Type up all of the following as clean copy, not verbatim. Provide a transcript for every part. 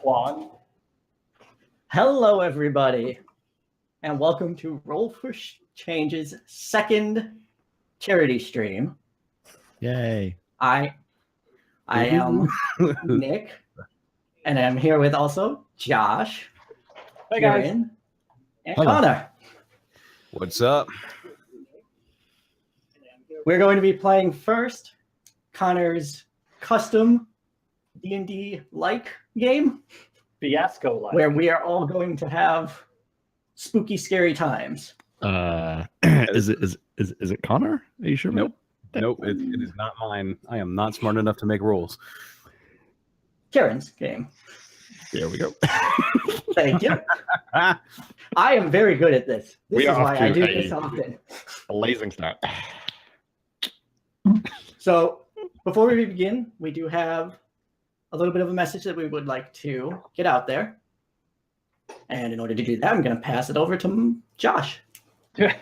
Juan. Hello, everybody, and welcome to Roll for Change's second charity stream. Yay! I am Nick, and I'm here with also Josh, Hey guys. Kieran, and Hello. Connor. What's up? We're going to be playing first Connor's custom D&D-like game, Fiasco like. where we are all going to have spooky, scary times. Is it Connor? Are you sure? Nope. Nope, it is not mine. I am not smart enough to make rules. Kieran's game. There we go. Thank you. I am very good at this. This We is are why off I to do a- this often. Blazing start. So before we begin, we do have a little bit of a message that we would like to get out there. And in order to do that, I'm going to pass it over to Josh. Did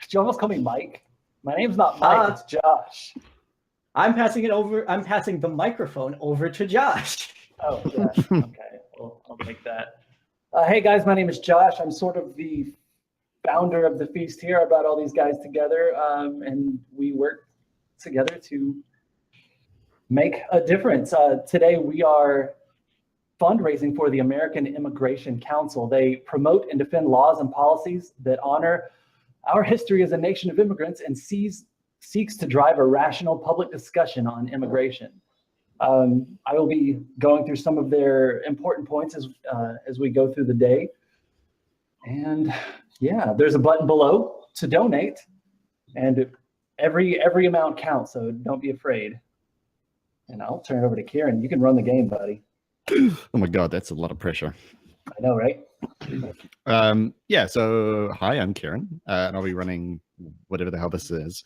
you almost call me Mike? My name's not Mike, it's Josh. I'm passing the microphone over to Josh. Oh, yes. Okay. Well, I'll take that. Hey guys, my name is Josh. I'm sort of the founder of the feast here. I brought all these guys together, and we work together to make a difference. Today we are fundraising for the American Immigration Council. They promote and defend laws and policies that honor our history as a nation of immigrants and seeks to drive a rational public discussion on immigration. I will be going through some of their important points as we go through the day. And yeah, there's a button below to donate, and every amount counts, so don't be afraid. And I'll turn it over to Kieran. You can run the game, buddy. Oh my god, that's a lot of pressure. I know, right? Yeah, so hi, I'm Kieran, and I'll be running whatever the hell this is.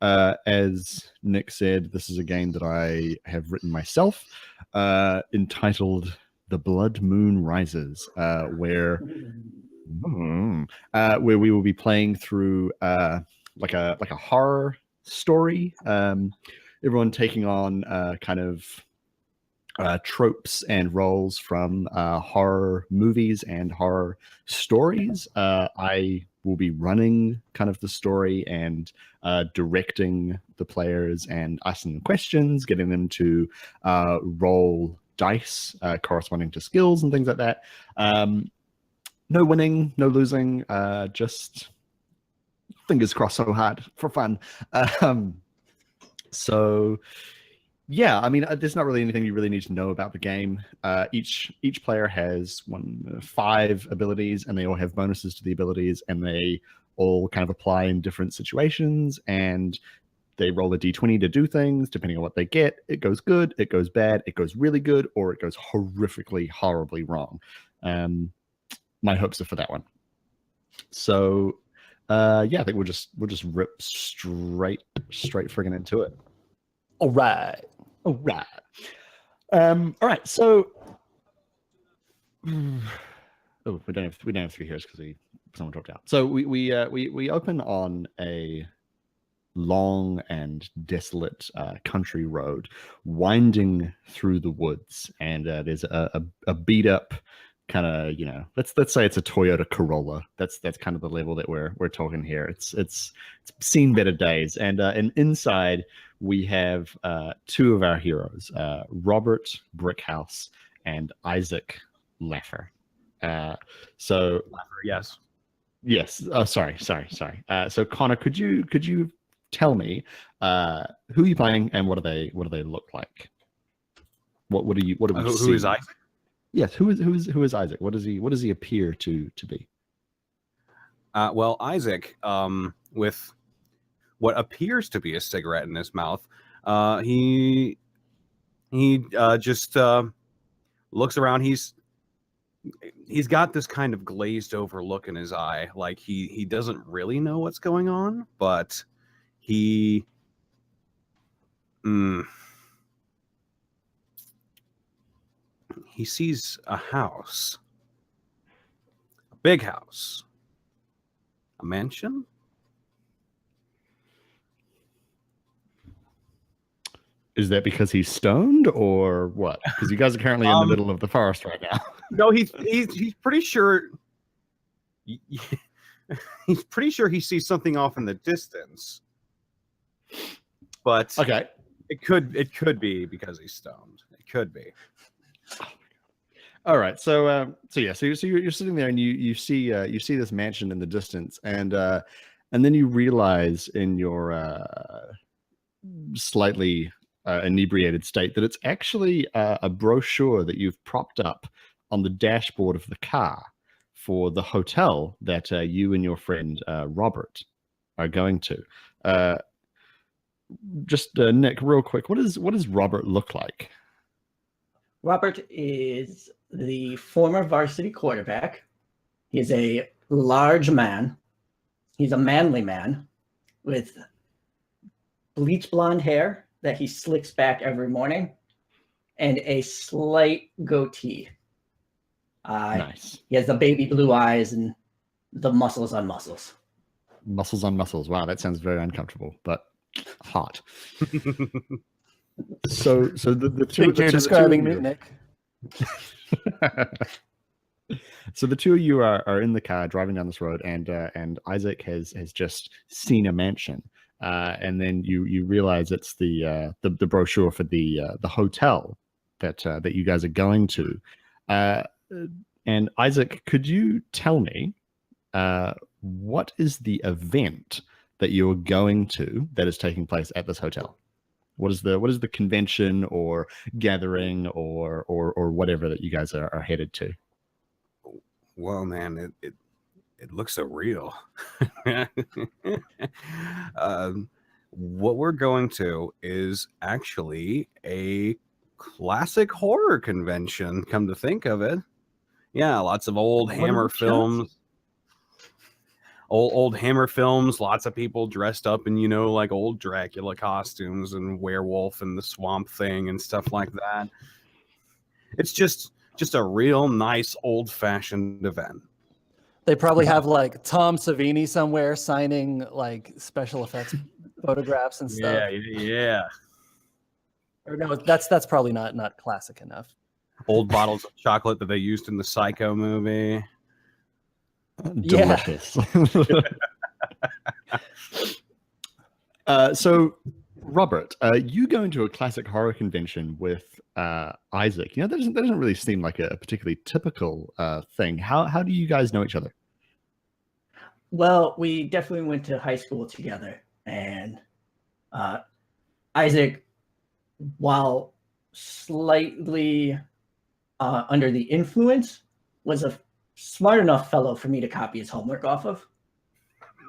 As Nick said, this is a game that I have written myself, entitled The Blood Moon Rises, where we will be playing through like a horror story. Everyone taking on kind of tropes and roles from horror movies and horror stories. I will be running kind of the story and directing the players and asking them questions, getting them to roll dice corresponding to skills and things like that. No winning, no losing, just fingers crossed so hard for fun. So yeah, I mean, there's not really anything you really need to know about the game. Each player has 5 abilities, and they all have bonuses to the abilities, and they all kind of apply in different situations, and they roll a d20 to do things. Depending on what they get, it goes good, it goes bad, it goes really good, or it goes horrifically, horribly wrong. My hopes are for that one. So yeah, I think we'll just rip straight friggin' into it. All right. All right. So, oh, we don't have 3 heroes because someone dropped out. So we open on a long and desolate country road winding through the woods, and there's a beat up kind of, you know, let's say it's a Toyota Corolla. That's kind of the level that we're talking here. It's seen better days, and inside we have 2 of our heroes, Robert Brickhouse and Isaac Laffer. So Yes. Oh, sorry. So Connor, could you tell me who are you playing and what do they look like? What do we see? Who is Isaac? Yes, who is Isaac? What does he appear to be? Well, Isaac, with what appears to be a cigarette in his mouth, he just looks around. He's got this kind of glazed over look in his eye, like he doesn't really know what's going on, but he sees a house, a big house, a mansion. Is that because he's stoned or what? Because you guys are currently in the middle of the forest right now. No, he's pretty sure. He's pretty sure he sees something off in the distance. But Okay. it could be because he's stoned. It could be. All right. So you're sitting there and you see this mansion in the distance, and then you realize in your slightly inebriated state that it's actually a brochure that you've propped up on the dashboard of the car for the hotel that you and your friend Robert are going to. Just Nick, real quick, what does Robert look like? Robert is the former varsity quarterback. He is a large man. He's a manly man with bleach blonde hair that he slicks back every morning and a slight goatee. Nice. He has the baby blue eyes and the muscles on muscles. Muscles on muscles. Wow, that sounds very uncomfortable, but hot. So the two. Think you're describing me, Nick. So the two of you are in the car driving down this road, and Isaac has just seen a mansion, and then you realize it's the brochure for the hotel that you guys are going to. And Isaac, could you tell me what is the event that you're going to that is taking place at this hotel? What is the convention or gathering or whatever that you guys are headed to? Well, man, it looks so real. What we're going to is actually a classic horror convention, come to think of it. Yeah, lots of old Hammer films. Old Hammer films, lots of people dressed up in, like old Dracula costumes and werewolf and the swamp thing and stuff like that. It's just a real nice old-fashioned event. They probably have like Tom Savini somewhere signing like special effects photographs and stuff. Yeah. Or no, that's probably not classic enough. Old bottles of chocolate that they used in the Psycho movie. Delicious. So, Robert, you going to a classic horror convention with Isaac? That doesn't really seem like a particularly typical thing. How do you guys know each other? Well, we definitely went to high school together, and Isaac, while slightly under the influence, was a smart enough fellow for me to copy his homework off of.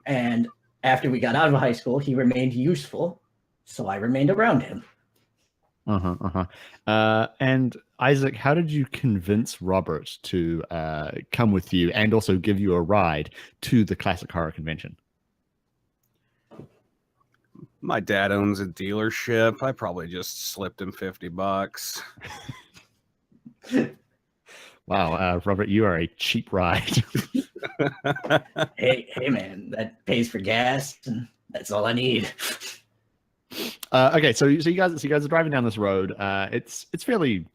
And after we got out of high school, he remained useful, so I remained around him. And Isaac, how did you convince Robert to come with you and also give you a ride to the classic horror convention? My dad owns a dealership. I probably just slipped him $50. Wow, Robert, you are a cheap ride. Hey, man, that pays for gas, and that's all I need. Okay, so you guys are driving down this road. It's fairly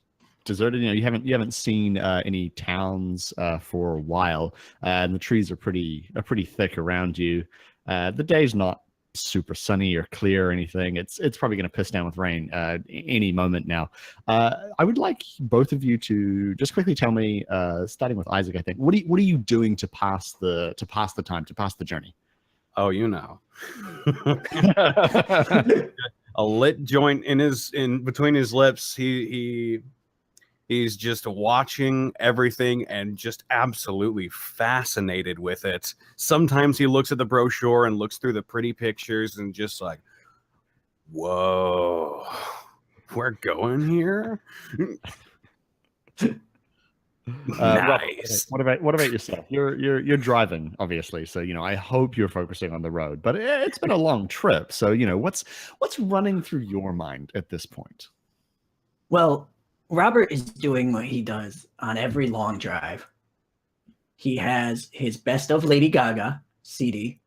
deserted. You haven't seen any towns for a while, and the trees are pretty thick around you. The day's not super sunny or clear or anything. It's probably going to piss down with rain any moment now. I would like both of you to just quickly tell me, starting with Isaac, I think, what are you doing to pass the time, to pass the journey? Oh, a lit joint in between his lips. He's just watching everything and just absolutely fascinated with it. Sometimes he looks at the brochure and looks through the pretty pictures and just like, whoa, we're going here? Nice. Robert, what about yourself? You're driving, obviously, so I hope you're focusing on the road. But it's been a long trip, so what's running through your mind at this point? Well, Robert is doing what he does on every long drive. He has his Best of Lady Gaga CD,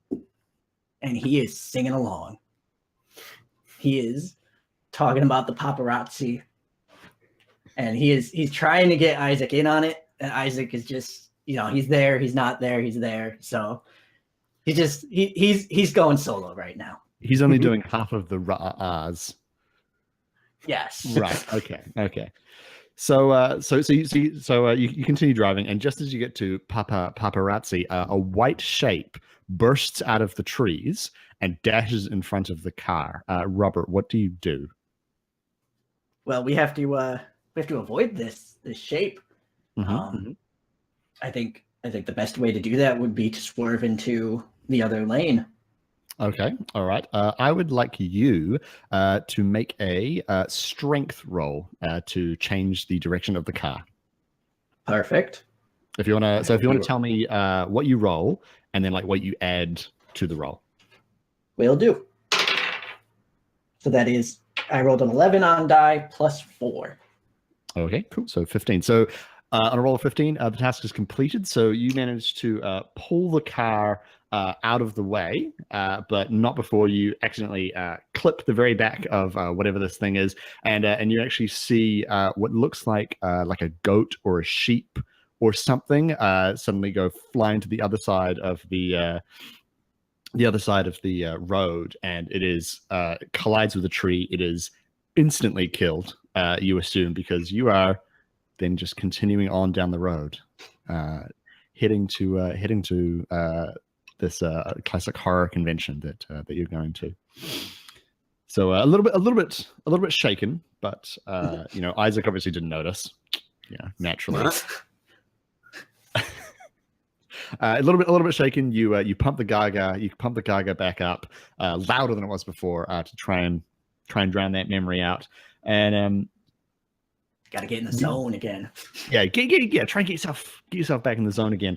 and he is singing along. He is talking about the paparazzi, and he's trying to get Isaac in on it, and Isaac is just, he's there, he's not there, he's there. So he's going solo right now. He's only doing half of the Ra'as. Yes. Right. Okay. So you continue driving, and just as you get to Paparazzi, a white shape bursts out of the trees and dashes in front of the car. Robert, what do you do? Well, we have to avoid this shape. Mm-hmm. I think the best way to do that would be to swerve into the other lane. Okay, all right. I would like you to make a strength roll to change the direction of the car. Perfect. If you want to tell me what you roll and then like what you add to the roll. Will do. So that is, I rolled an 11 on die plus 4. Okay, cool. So 15. So on a roll of 15, the task is completed. So you managed to pull the car out of the way, but not before you accidentally clip the very back of whatever this thing is, and you actually see what looks like a goat or a sheep or something suddenly go flying to the other side of the road, and it is collides with a tree. It is instantly killed, you assume, because you are then just continuing on down the road, heading to this classic horror convention that you're going to. So a little bit shaken, but Isaac obviously didn't notice. Yeah, naturally. A little bit shaken. You pump the Gaga back up louder than it was before to try and drown that memory out. And gotta get in the zone again. Yeah, try and get yourself back in the zone again.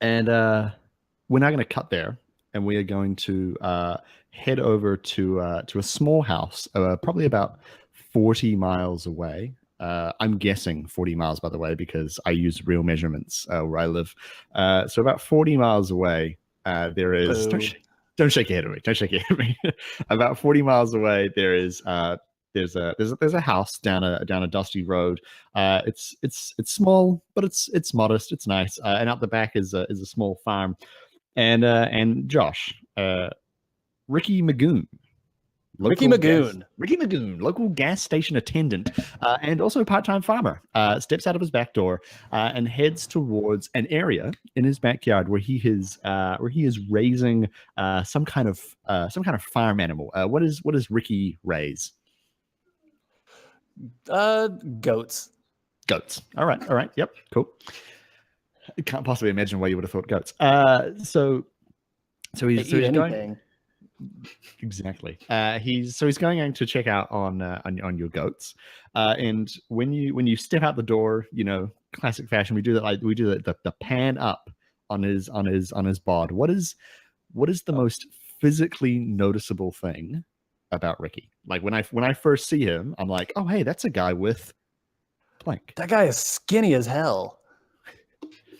And we're now going to cut there, and we are going to head over to a small house, probably about 40 miles away. I'm guessing 40 miles, by the way, because I use real measurements where I live. So about 40 miles away, there is. Don't shake your head at me. Don't shake your head at me. About 40 miles away, there is. There's a house down a dusty road. It's small, but it's modest. It's nice. And out the back is a small farm. And Josh, Ricky Magoon. Ricky Magoon, local gas station attendant, and also part-time farmer, steps out of his back door and heads towards an area in his backyard where he is raising some kind of farm animal. What does Ricky raise? Goats. All right. Yep. Cool. I can't possibly imagine why you would have thought goats. So he's going. Exactly. He's going to check out on your goats. And when you step out the door, classic fashion, we do the pan up on his bod. What is the most physically noticeable thing about Ricky? Like when I first see him, I'm like, oh hey, that's a guy with blank. That guy is skinny as hell.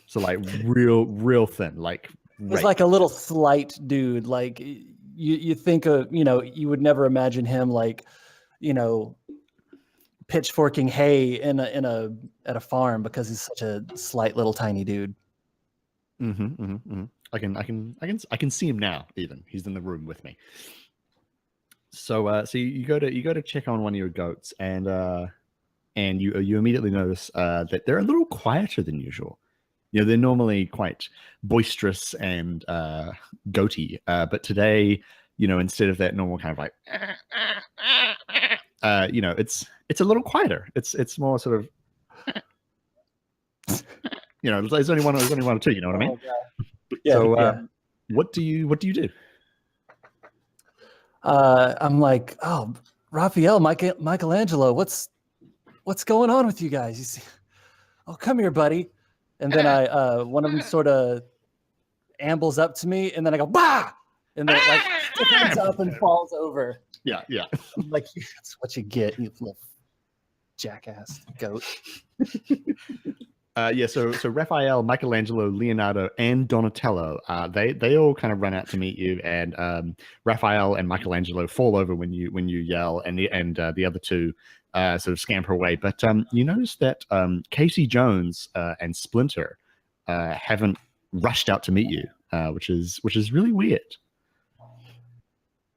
So like real thin, like he's like a little slight dude. Like you think of, you would never imagine him like, pitchforking hay at a farm because he's such a slight little tiny dude. I can see him now. Even he's in the room with me. So you go to check on one of your goats, and you immediately notice that they're a little quieter than usual. They're normally quite boisterous and goaty, but today, instead of that normal kind of like, it's a little quieter. It's more sort of, there's only one or two. You know what I mean? Yeah. So what do you do? I'm like, oh, Raphael, Michelangelo, what's going on with you guys? You see, oh, come here, buddy. And then one of them sort of ambles up to me, and then I go, bah! And then like stands up and falls over. Yeah. I'm like, that's what you get, you little jackass goat. So Raphael, Michelangelo, Leonardo, and Donatello, they all kind of run out to meet you, and Raphael and Michelangelo fall over when you yell, and the other two sort of scamper away. But you notice that Casey Jones and Splinter haven't rushed out to meet you, which is really weird.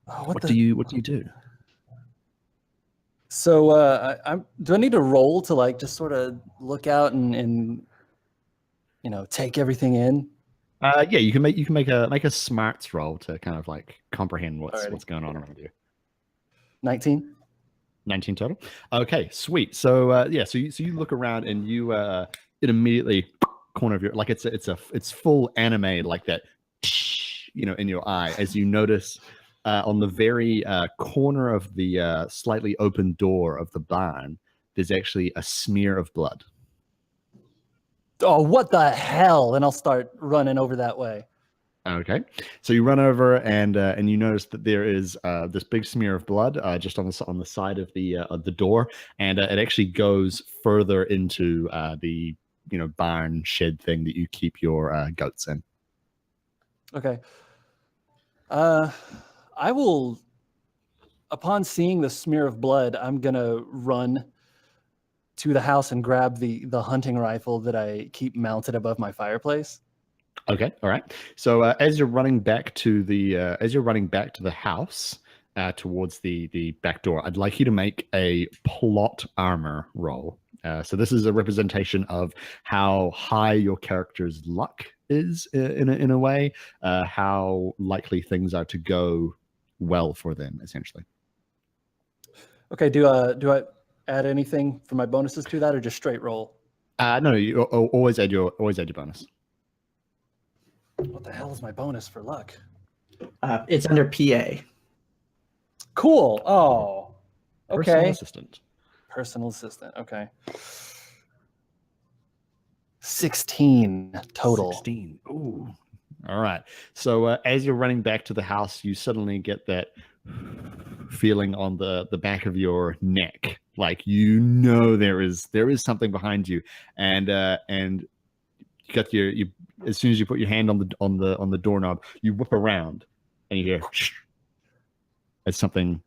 Oh, What do you do? So do I need to roll to like just sort of look out and take everything in? Yeah, you can make a smarts roll to kind of like comprehend Alrighty. what's going on around you. 19. 19 total. Okay, sweet. So so you look around and you it immediately corner of your like it's full anime like that, in your eye as you notice on the very corner of the slightly open door of the barn, there's actually a smear of blood. Oh, what the hell? And I'll start running over that way. Okay, so you run over and you notice that there is this big smear of blood just on the side of the door, and it actually goes further into the barn shed thing that you keep your goats in. Okay. I will, upon seeing the smear of blood, I'm gonna run to the house and grab the hunting rifle that I keep mounted above my fireplace. Okay, all right. So as you're running back to the house towards the back door, I'd like you to make a plot armor roll. So this is a representation of how high your character's luck is in a way, how likely things are to go well for them, essentially. Okay, do I add anything for my bonuses to that, or just straight roll? No, you always add your bonus. What the hell is my bonus for luck? It's under PA. Cool. Oh, okay. Personal assistant. Personal assistant. Okay. 16 total. 16. Ooh. All right. So as you're running back to the house, you suddenly get that feeling on the back of your neck, like there is something behind you, and you got you as soon as you put your hand on the doorknob, you whip around, and you hear as something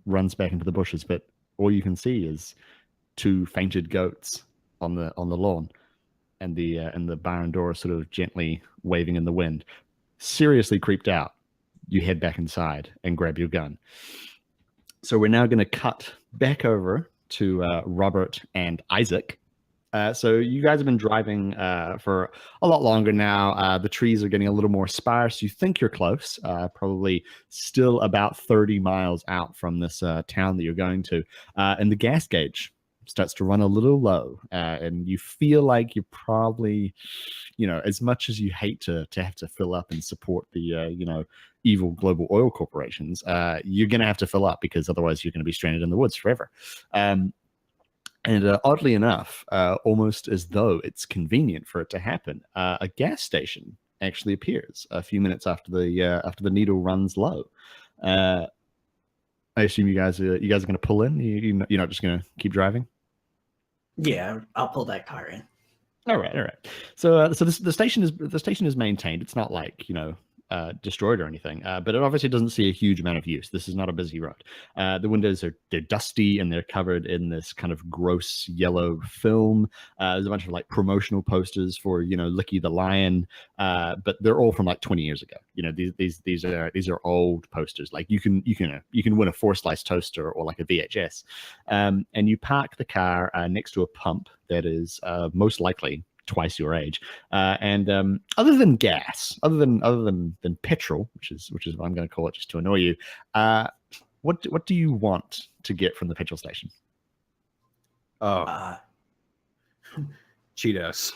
runs back into the bushes, but all you can see is two fainted goats on the lawn, and the barn door is sort of gently waving in the wind. Seriously creeped out, you head back inside and grab your gun. So we're now going to cut back over to Robert and Isaac. So you guys have been driving for a lot longer now. The trees are getting a little more sparse. You think you're close, probably still about 30 miles out from this town that you're going to. And the gas gauge starts to run a little low. And you feel like you're probably, as much as you hate to have to fill up and support the, evil global oil corporations, you're going to have to fill up, because otherwise you're going to be stranded in the woods forever. And oddly enough, almost as though it's convenient for it to happen, a gas station actually appears a few minutes after the needle runs low. I assume you guys are going to pull in. You're not just going to keep driving. Yeah, I'll pull that car in. All right. So the station is maintained. It's not like destroyed or anything, but it obviously doesn't see a huge amount of use. This is not a busy road. The windows they're dusty and they're covered in this kind of gross yellow film. There's a bunch of like promotional posters for Licky the Lion, but they're all from like 20 years ago. These are old posters. Like you can win a 4-slice toaster or like a VHS, and you park the car next to a pump that is most likely twice your age, and other than gas, other than petrol, which is what I'm going to call it just to annoy you, what do you want to get from the petrol station? Oh, Cheetos.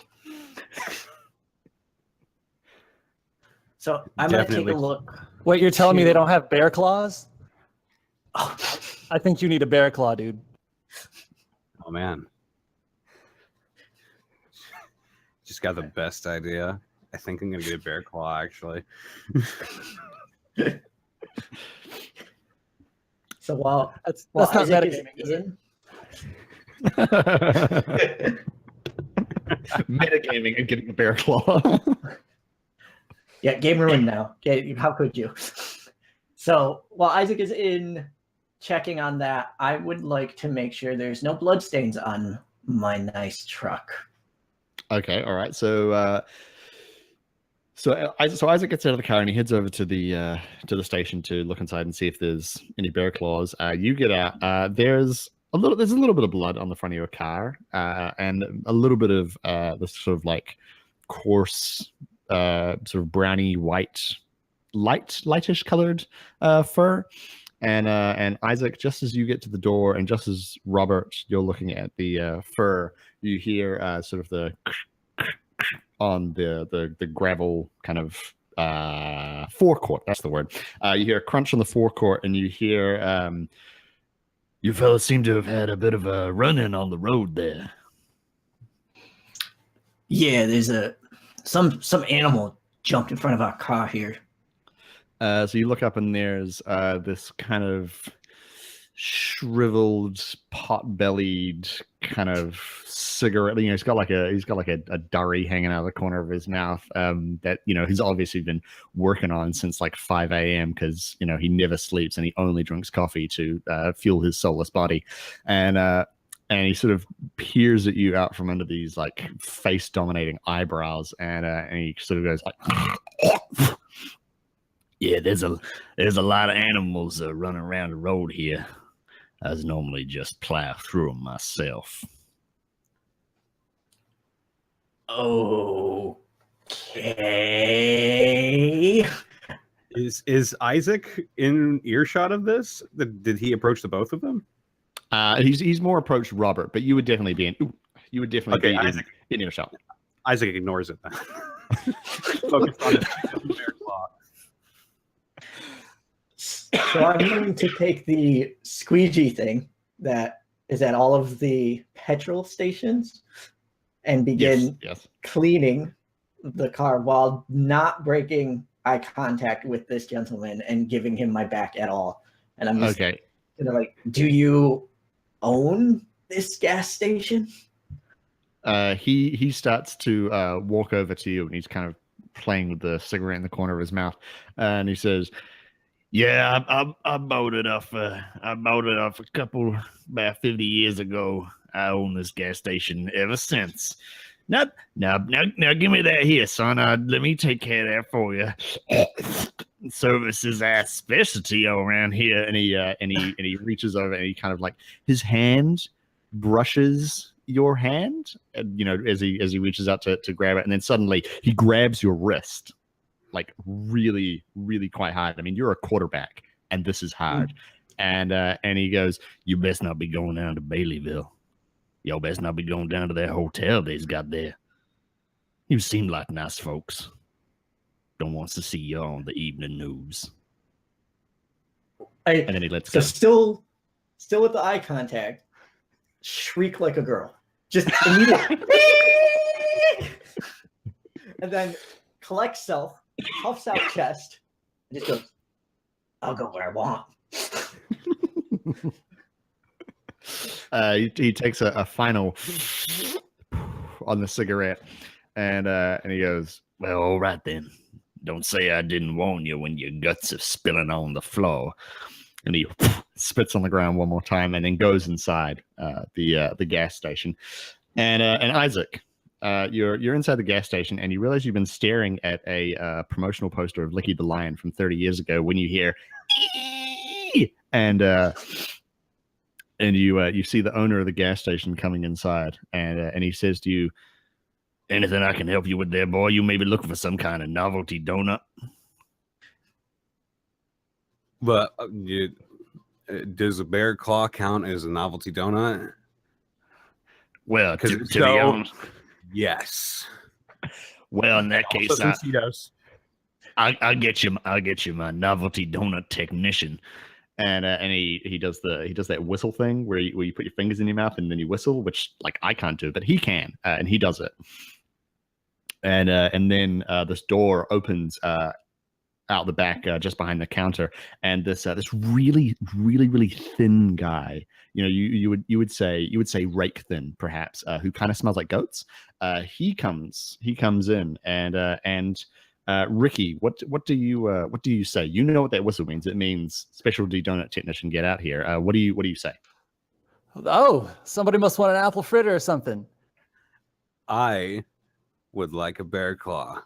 So I'm going to take Definitely. a look. Wait, you're telling me they don't have bear claws? Oh, I think you need a bear claw, dude. Oh man. Just got the best idea. I think I'm gonna get a bear claw actually. So while That's Isaac not is metagaming, is it? in, Metagaming and getting a bear claw. Yeah, game ruined now. Okay, how could you? So while Isaac is in checking on that, I would like to make sure there's no bloodstains on my nice truck. Okay, all right. So Isaac gets out of the car and he heads over to the station to look inside and see if there's any bear claws. You get out. There's a little bit of blood on the front of your car, and a little bit of this sort of like coarse, sort of browny white, lightish colored fur. And Isaac, just as you get to the door, and just as Robert, you're looking at the fur, you hear sort of the on the gravel kind of forecourt. That's the word. You hear a crunch on the forecourt, and you hear you fellas seem to have had a bit of a run-in on the road there. Yeah, there's some animal jumped in front of our car here. So you look up, and there's this kind of shriveled, pot-bellied kind of cigarette. You know, he's got like a durry hanging out of the corner of his mouth that, you know, he's obviously been working on since like 5 a.m. because, you know, he never sleeps and he only drinks coffee to fuel his soulless body. And he sort of peers at you out from under these like face-dominating eyebrows, and he sort of goes like, "Yeah, there's a lot of animals running around the road here. I normally just plow through them myself." Okay. Is Isaac in earshot of this? Did he approach the both of them? He's more approached Robert, but you would definitely be Okay, Isaac. in earshot. Isaac ignores it then. Focus on the bear claw. So I'm going to take the squeegee thing that is at all of the petrol stations and begin Yes. cleaning the car while not breaking eye contact with this gentleman and giving him my back at all. And I'm just Okay. gonna like, do you own this gas station? He starts to walk over to you, and he's kind of playing with the cigarette in the corner of his mouth, and he says, "Yeah, I bought it off. I bought it off about 50 years ago. I own this gas station ever since. Now, give me that here, son. Let me take care of that for you. Service is our specialty around here." And he reaches over, and he kind of like, his hand brushes your hand, and, you know, as he reaches out to grab it, and then suddenly he grabs your wrist, like really, really quite hard. I mean, you're a quarterback, and this is hard. And he goes, "You best not be going down to Baileyville. Y'all best not be going down to that hotel they's got there. You seem like nice folks. Don't want to see you on the evening news." And then he lets So go. still with the eye contact, shriek like a girl. Just immediately. And then collects self, puffs out chest, and just goes, "I'll go where I want." He takes a final on the cigarette, and he goes, "Well, all right then. Don't say I didn't warn you when your guts are spilling on the floor." And he spits on the ground one more time, and then goes inside the gas station. And Isaac, you're inside the gas station, and you realize you've been staring at a promotional poster of Licky the Lion from 30 years ago. When you hear, and you see the owner of the gas station coming inside, and he says to you, "Anything I can help you with there, boy? You may be looking for some kind of novelty donut." But does a bear claw count as a novelty donut? Well, Because to be honest, yes. well, in that case, Also some Cheetos. I'll get you my novelty donut technician. And he does that whistle thing where you put your fingers in your mouth and then you whistle, which like I can't do, but he can, and he does it. And then this door opens, out the back, just behind the counter, and this really thin guy. You would say rake thin, perhaps, who kind of smells like goats. He comes in, and Ricky, what do you say? You know what that whistle means? It means specialty donut technician, get out here. What do you say? Oh, somebody must want an apple fritter or something. I would like a bear claw.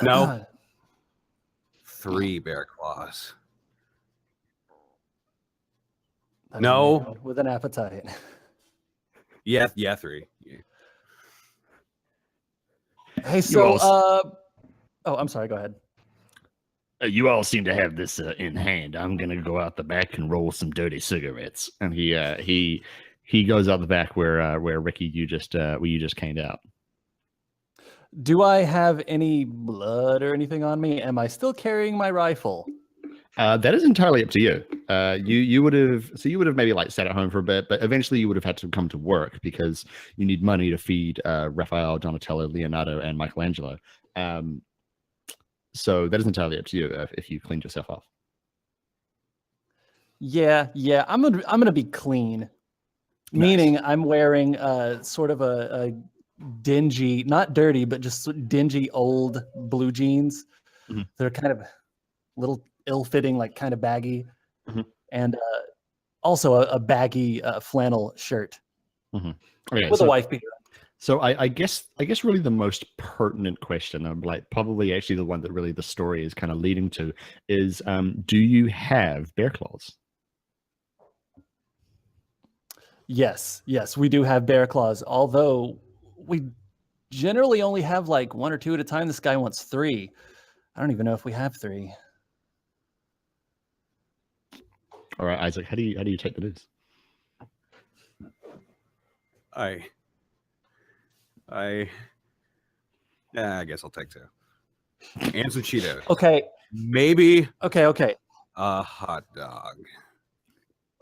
No, 3 bear claws. That's No. a man with an appetite. Yeah, 3. Yeah. Hey, so oh, I'm sorry. Go ahead. You all seem to have this in hand. I'm gonna go out the back and roll some dirty cigarettes. And he goes out the back where Ricky you just came out. Do I have any blood or anything on me? Am I still carrying my rifle? That is entirely up to you. You would have maybe like sat at home for a bit, but eventually you would have had to come to work because you need money to feed Raphael, Donatello, Leonardo, and Michelangelo. So that is entirely up to you if you cleaned yourself off. Yeah. I'm gonna be clean. Nice. Meaning I'm wearing sort of a dingy, not dirty, but just dingy old blue jeans. Mhm. They're kind of little ill-fitting, like kind of baggy, and also a baggy flannel shirt Okay, with a wife beater. So I guess really the most pertinent question, like probably actually the one that really the story is kind of leading to, is do you have bear claws? Yes, we do have bear claws, although we generally only have like 1 or 2 at a time. This guy wants 3. I don't even know if we have 3. All right, Isaac, how do you take the news? I guess I'll take 2. And some Cheetos. Okay. Maybe Okay. a hot dog.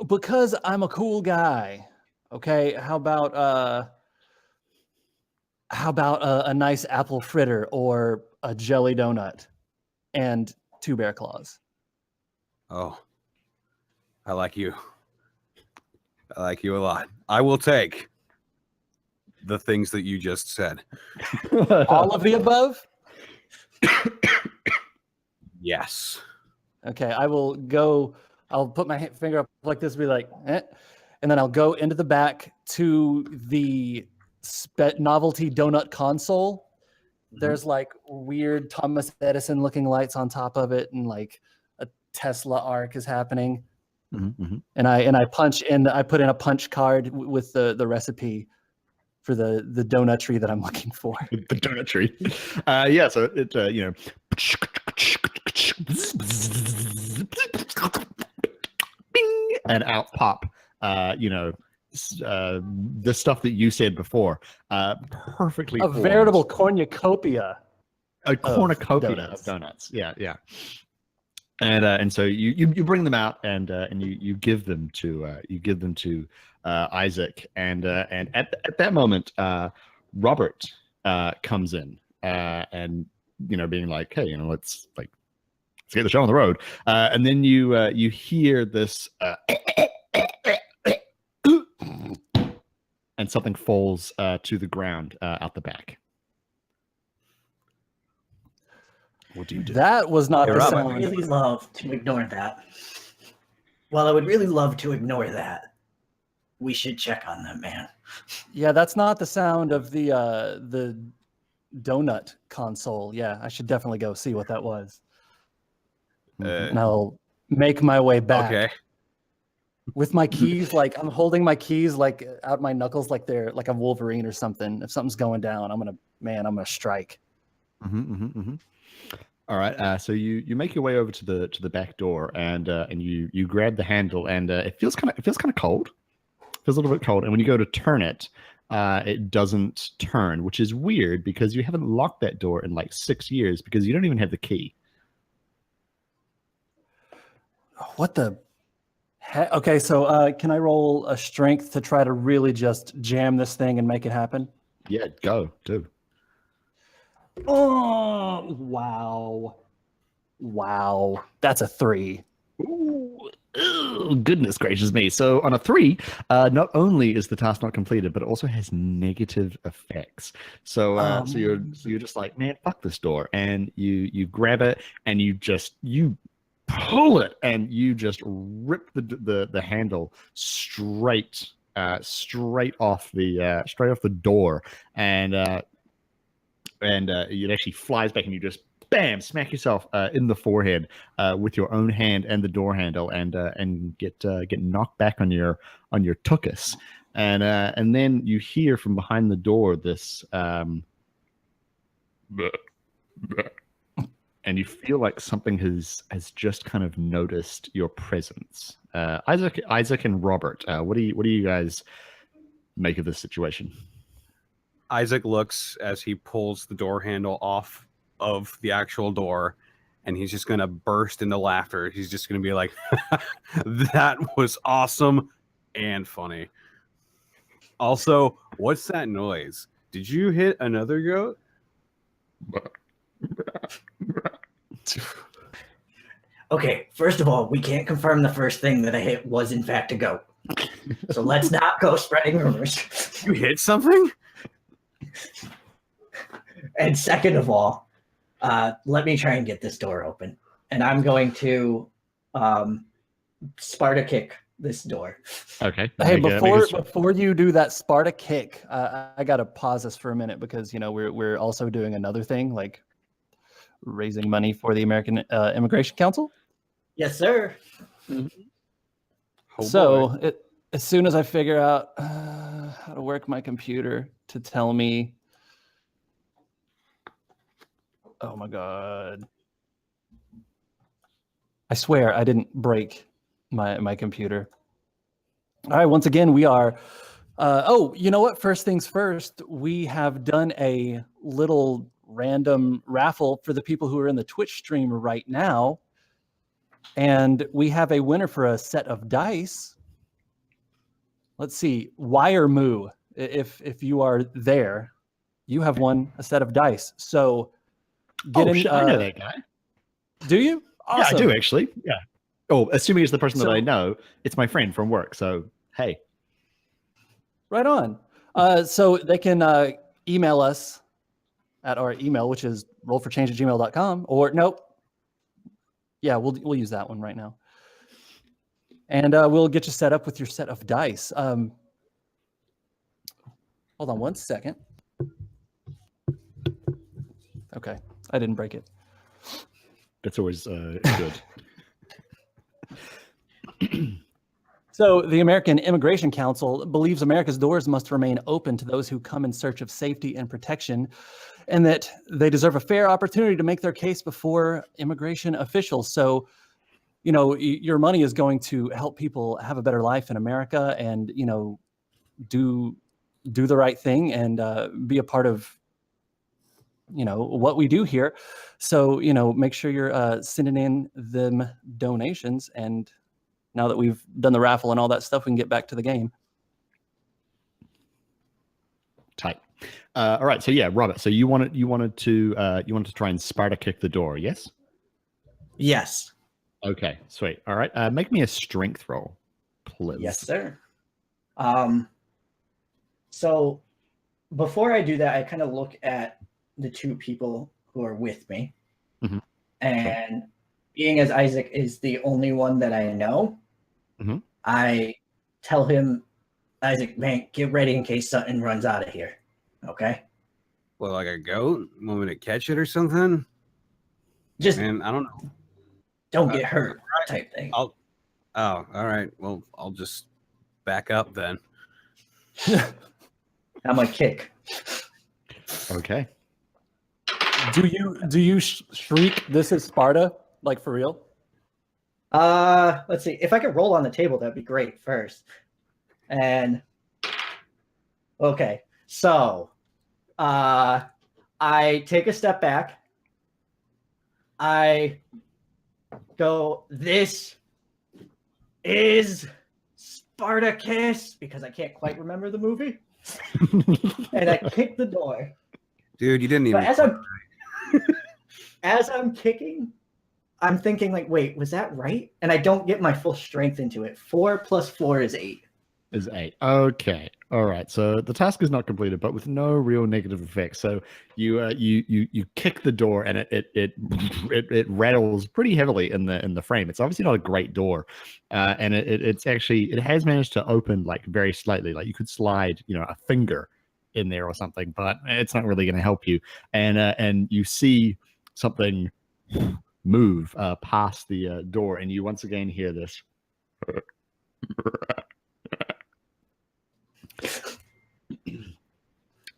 Because I'm a cool guy. Okay. How about a nice apple fritter or a jelly donut and 2 bear claws? Oh, I like you. I like you a lot. I will take the things that you just said. All of the above? Yes. Okay, I'll put my finger up like this, be like, and then I'll go into the back to the novelty donut console. There's like weird Thomas Edison looking lights on top of it, and like a Tesla arc is happening. And I punch in. I put in a punch card with the recipe for the donutry that I'm looking for. The donutry. Yeah. So it bing, and out pop. The stuff that you said before. Perfectly. A veritable cornucopia. A cornucopia donuts. of donuts. Yeah. And so you bring them out and you give them to Isaac and at that moment Robert comes in and being like, hey, let's get the show on the road, and then you hear this and something falls to the ground out the back. What do you do? That was not I the would sound. really love to ignore that. Well, I would really love to ignore that. We should check on that man. Yeah, that's not the sound of the donut console. Yeah, I should definitely go see what that was. And I'll make my way back. Okay. With my keys, like I'm holding my keys like out my knuckles like they're like a Wolverine or something. If something's going down, I'm gonna strike. All right, so you make your way over to the back door and you grab the handle and it feels kind of cold. It feels a little bit cold, and when you go to turn it, it doesn't turn, which is weird because you haven't locked that door in like 6 years because you don't even have the key. What the heck? Okay, so can I roll a strength to try to really just jam this thing and make it happen? Yeah, go do. Oh, Wow. That's a 3. Ooh, goodness gracious me. So on a 3, not only is the task not completed, but it also has negative effects. So you're just like, man, fuck this door. And you grab it and you pull it and you just rip the handle straight off the door. And it actually flies back and you just bam, smack yourself in the forehead with your own hand and the door handle, and get knocked back on your tuchus, and then you hear from behind the door this, and you feel like something has just kind of noticed your presence. Isaac and Robert, what do you guys make of this situation? Isaac looks as he pulls the door handle off of the actual door, and he's just gonna burst into laughter. He's just gonna be like, that was awesome and funny. Also, what's that noise? Did you hit another goat? Okay, first of all, we can't confirm the first thing that I hit was in fact a goat. So let's not go spreading rumors. You hit something? And second of all, let me try and get this door open. And I'm going to Sparta kick this door. Okay. Hey, before you do that Sparta kick, I gotta pause this for a minute because we're also doing another thing, like raising money for the American Immigration Council. Yes, sir. Oh, as soon as I figure out how to work my computer to tell me, oh my God, I swear I didn't break my computer. All right, once again, we are, you know what? First things first, we have done a little random raffle for the people who are in the Twitch stream right now. And we have a winner for a set of dice. Let's see, Wire Moo, if you are there, you have won a set of dice. So I know that guy. Do you? Awesome. Yeah, I do actually. Yeah. Oh, assuming it's the person that I know, it's my friend from work. So hey. Right on. So they can email us at our email, which is rollforchange@gmail.com, or nope. Yeah, we'll use that one right now. And we'll get you set up with your set of dice. Hold on one second. Okay, I didn't break it. That's always good. So the American Immigration Council believes America's doors must remain open to those who come in search of safety and protection, and that they deserve a fair opportunity to make their case before immigration officials. So, your money is going to help people have a better life in America, and do the right thing and be a part of what we do here. So make sure you're sending in them donations, and now that we've done the raffle and all that stuff, we can get back to the game. Tight. All right. So yeah, Robert. So you wanted to try and Sparta kick the door, yes? Yes. Okay. Sweet. All right. Make me a strength roll, please. Yes, sir. So before I do that, I kind of look at the two people who are with me, and being as Isaac is the only one that I know, I tell him, Isaac, man, get ready in case something runs out of here. Okay. Well, like a goat? Want me to catch it or something? Just, and I don't know. Don't get hurt, type thing. Oh, all right. Well, I'll just back up then. I'm a kick. Okay. Do you shriek, "This is Sparta," like for real? Let's see. If I could roll on the table, that'd be great first. And okay, so I take a step back. I go, "This is Spartacus," because I can't quite remember the movie. And I kick the door. Dude, you didn't even. But as I'm as I'm kicking, I'm thinking like, wait, was that right? And I don't get my full strength into it. 4 + 4 is 8. Is 8. Okay. All right. So the task is not completed, but with no real negative effects. So you kick the door and it rattles pretty heavily in the frame. It's obviously not a great door, and it's actually it has managed to open like very slightly. Like you could slide a finger in there or something, but it's not really going to help you. And you see something move past the door, and you once again hear this.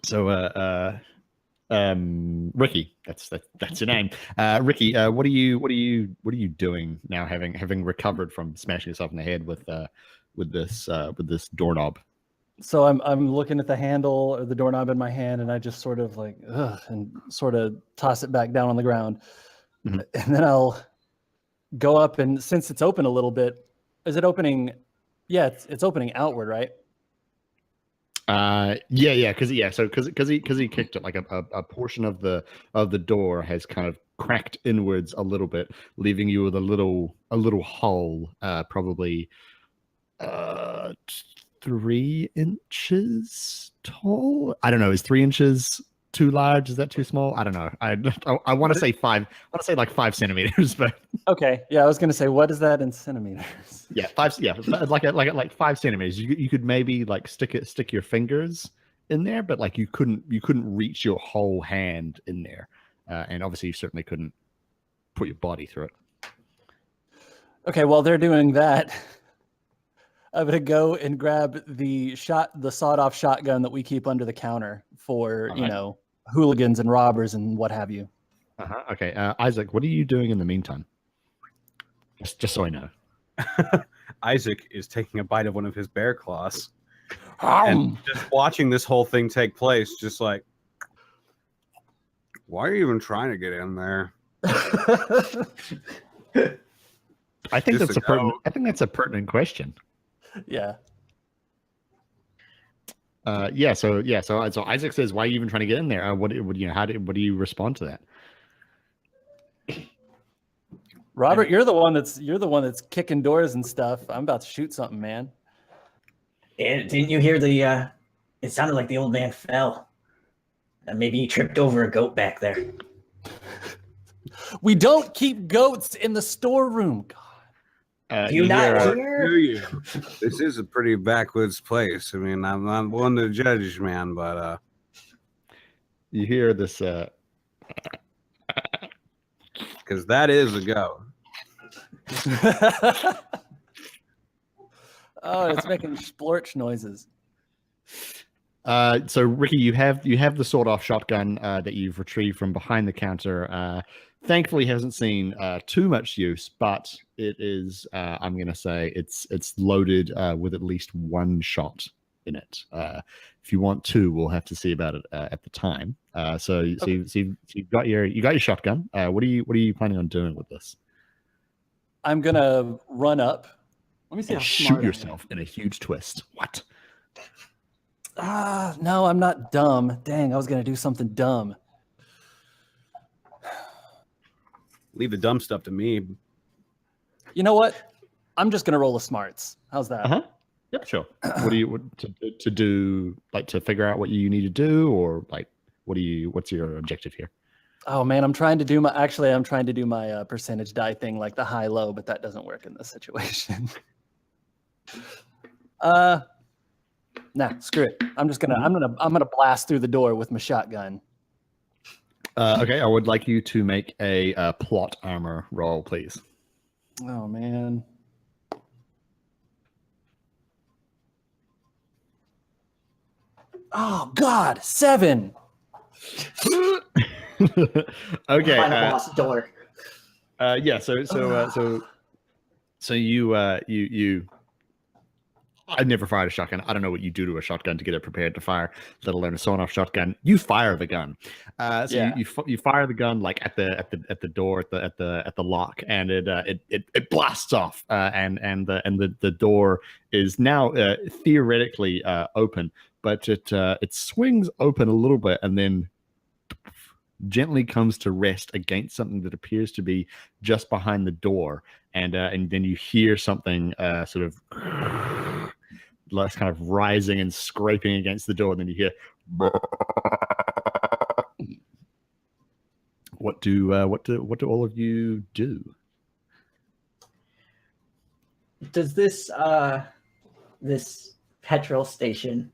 So, Ricky, that's your name. Ricky, what are you doing now, having recovered from smashing yourself in the head with this doorknob? So I'm looking at the handle or the doorknob in my hand, and I just sort of like and sort of toss it back down on the ground, Mhm. and then I'll go up, and since it's open a little bit, is it opening? Yeah, it's opening outward, right? Because he kicked it, like a portion of the door has kind of cracked inwards a little bit, leaving you with a little hole, probably 3 inches tall. I don't know. Is 3 inches too large? Is that too small? I don't know. I want to say 5. I want to say like 5 centimeters, but Okay, yeah, I was gonna say, what is that in centimeters? yeah, 5. Yeah, like 5 centimeters. You could maybe like stick your fingers in there, but like you couldn't reach your whole hand in there, and obviously you certainly couldn't put your body through it. Okay, while they're doing that, I'm gonna go and grab the sawed-off shotgun that we keep under the counter for Alright. Hooligans and robbers and what have you. Okay, Isaac, what are you doing in the meantime? Just so I know. Isaac is taking a bite of one of his bear claws and just watching this whole thing take place, just like, why are you even trying to get in there? I think Just that's a pertinent question. Yeah. So Isaac says, "Why are you even trying to get in there? What do you respond to that?" Robert, you're the one that's kicking doors and stuff. I'm about to shoot something, man. And didn't you hear the? It sounded like the old man fell. Maybe he tripped over a goat back there. We don't keep goats in the storeroom. God. Do you not Do hear? you? This is a pretty backwoods place. I mean, I'm not one to judge, man, but You hear this. because that is a goat. Oh, it's making splorch noises. So Ricky, you have the sawed-off shotgun that you've retrieved from behind the counter. Thankfully, hasn't seen too much use, but it is. I'm going to say it's loaded with at least 1 shot in it. If you want 2, we'll have to see about it at the time. So you've got your shotgun. What are you planning on doing with this? I'm gonna run up. Let me see And how shoot smart I am. yourself in a huge twist. What? No, I'm not dumb. Dang, I was gonna do something dumb. Leave the dumb stuff to me. You know what? I'm just gonna roll a smarts. How's that? Uh-huh. Yep, sure. What do you to do? Like to figure out what you need to do, or like what's your objective here? Oh man, I'm trying to do my percentage die thing, like the high low, but that doesn't work in this situation. Nah, screw it. I'm gonna blast through the door with my shotgun. Okay, I would like you to make a plot armor roll, please. Oh man. Oh God, 7. Okay. Behind the boss door. Yeah. So you. I've never fired a shotgun. I don't know what you do to a shotgun to get it prepared to fire, let alone a sawn-off shotgun. You fire the gun. You fire the gun like at the door at the lock, and it blasts off. And the door is now theoretically open, but it swings open a little bit and then gently comes to rest against something that appears to be just behind the door, and then you hear something sort of less kind of rising and scraping against the door, and then you hear. What do all of you do? Does this this petrol station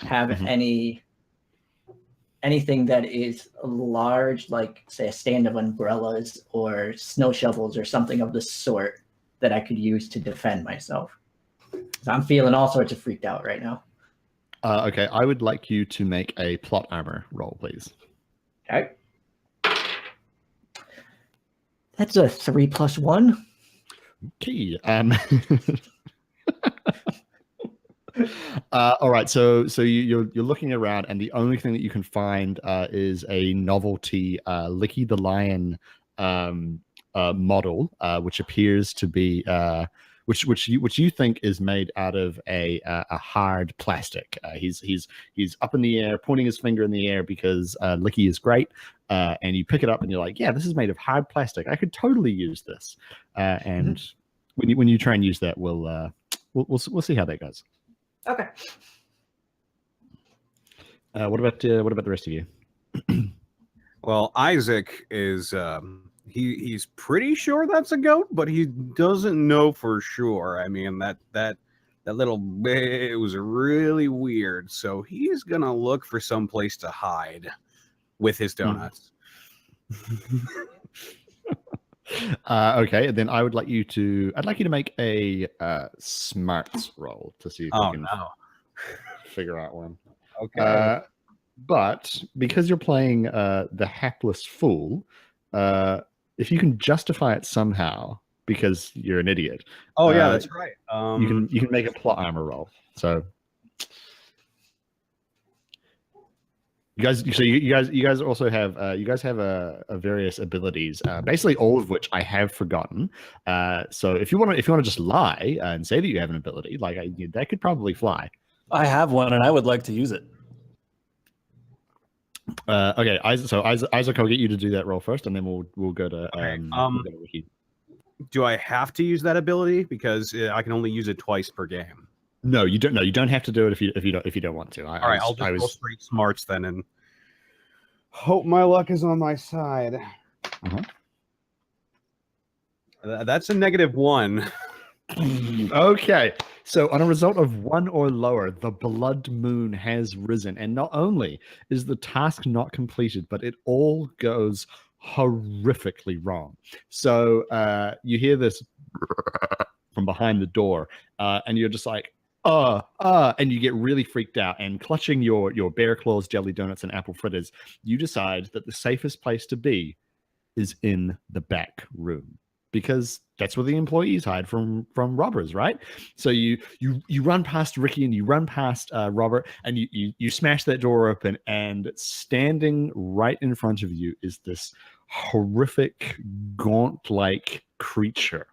have Mhm. anything that is large, like say a stand of umbrellas or snow shovels or something of the sort that I could use to defend myself? 'Cause I'm feeling all sorts of freaked out right now. Okay, I would like you to make a plot armor roll, please. Okay. That's a 3 + 1. Okay. All right. So you're looking around, and the only thing that you can find is a novelty Licky the Lion model, which appears to be which you think is made out of a hard plastic. He's up in the air, pointing his finger in the air because Licky is great. And you pick it up, and you're like, yeah, this is made of hard plastic. I could totally use this. And when you try and use that, we'll see how that goes. Okay. What about the rest of you? Well, Isaac is he's pretty sure that's a goat, but he doesn't know for sure. I mean, that little it was really weird. So he's gonna look for some place to hide with his donuts. Okay, then I'd like you to make a smarts roll to see if you can figure out one. Okay. But because you're playing the hapless fool, if you can justify it somehow because you're an idiot. Oh yeah, that's right. You can make a plot armor roll. So you guys also have a various abilities, basically all of which I have forgotten. So if you want to just lie and say that you have an ability, like that could probably fly. I have one, and I would like to use it. Okay, Isaac, I'll get you to do that roll first, and then we'll go to Ricky. Do I have to use that ability because I can only use it twice per game? No, you don't. No, you don't have to do it if you don't want to. All right, I'll just roll straight smarts then, and hope my luck is on my side. That's a -1. Okay, so on a result of 1 or lower, the blood moon has risen, and not only is the task not completed, but it all goes horrifically wrong. So you hear this from behind the door, and you're just like, and you get really freaked out, and clutching your bear claws, jelly donuts, and apple fritters, you decide that the safest place to be is in the back room, because that's where the employees hide from robbers, right? So you run past Ricky and you run past Robert, and you smash that door open, and standing right in front of you is this horrific gaunt-like creature,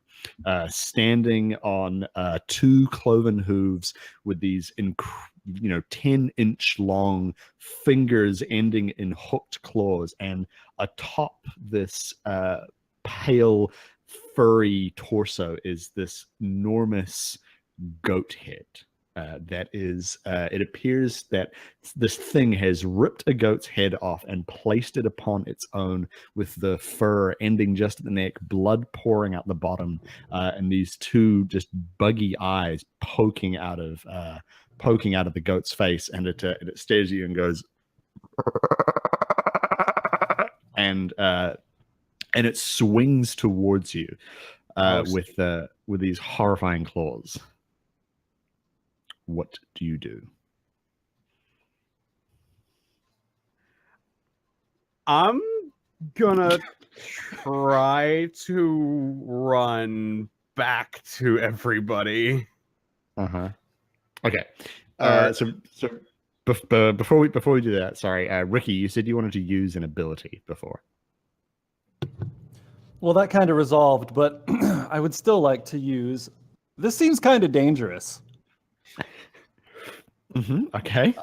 standing on 2 cloven hooves with these 10-inch long fingers ending in hooked claws, and atop this pale furry torso is this enormous goat head. That is, it appears that this thing has ripped a goat's head off and placed it upon its own, with the fur ending just at the neck, blood pouring out the bottom, and these 2 just buggy eyes poking out of the goat's face, and it stares at you and goes, and it swings towards you with these horrifying claws. What do you do? I'm gonna try to run back to everybody. Okay. So before we do that, sorry, Ricky, you said you wanted to use an ability before. Well, that kind of resolved, but I would still like to use. This seems kind of dangerous. Okay.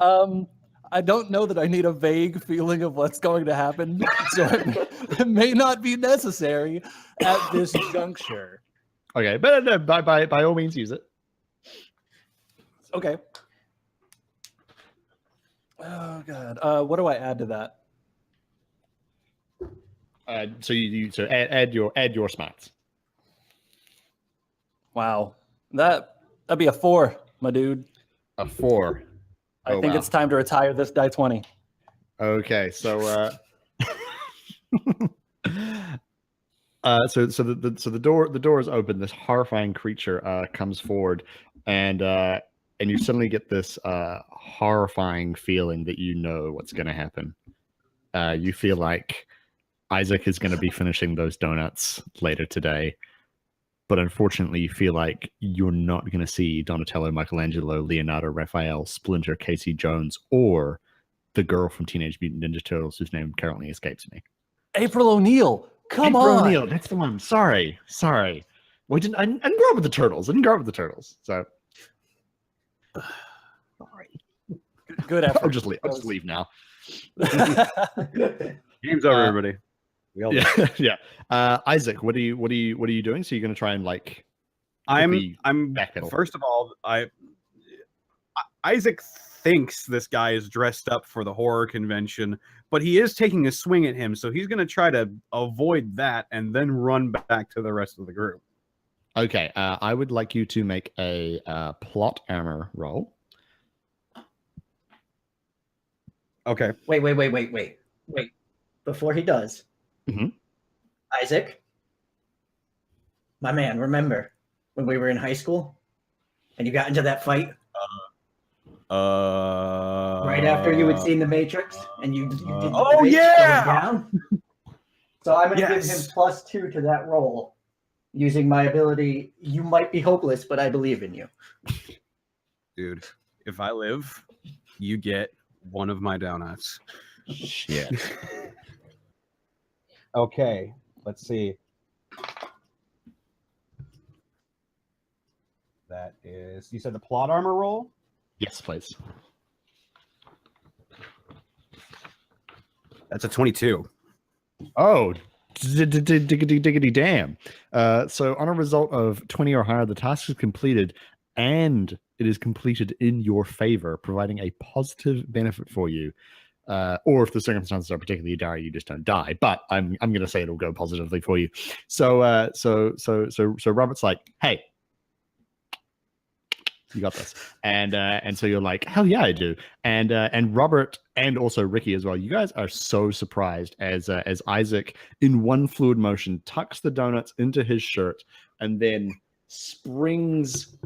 I don't know that I need a vague feeling of what's going to happen, so it may not be necessary at this juncture. Okay, but no, by all means, use it. Okay. Oh god. What do I add to that? So you add your smarts. Wow. That'd be a 4, my dude. A 4. I think it's time to retire this die 20. Okay, so so the door is open. This horrifying creature comes forward, and you suddenly get this horrifying feeling that you know what's going to happen. You feel like Isaac is going to be finishing those donuts later today, but unfortunately, you feel like you're not going to see Donatello, Michelangelo, Leonardo, Raphael, Splinter, Casey Jones, or the girl from Teenage Mutant Ninja Turtles, whose name currently escapes me. April O'Neil. Come April on. O'Neil, that's the one. Sorry. Well, I didn't grow up with the Turtles. So sorry. Good effort. I'll just leave now. Game's over, everybody. We all Yeah. Isaac, what are you doing? So you're going to try and I'm backpedal. First of all, Isaac thinks this guy is dressed up for the horror convention, but he is taking a swing at him, so he's going to try to avoid that and then run back to the rest of the group. Okay, I would like you to make a plot armor roll. Okay. Wait. Before he does, Isaac, my man, remember when we were in high school and you got into that fight? Right after you had seen The Matrix and you did the oh, bridge yeah! going down? So I'm going to give him Yes. +2 to that roll using my ability. You might be hopeless, but I believe in you. Dude, if I live, you get one of my donuts. Shit. Okay, let's see. That is, you said the plot armor roll? Yes, please. That's a 22. Oh, diggity damn. So on a result of 20 or higher, the task is completed, and it is completed in your favor, providing a positive benefit for you. Or if the circumstances are particularly dire, you just don't die. But I'm going to say it'll go positively for you. So Robert's like, hey, you got this, and so you're like, hell yeah, I do. And Robert and also Ricky as well. You guys are so surprised as Isaac in one fluid motion tucks the donuts into his shirt and then springs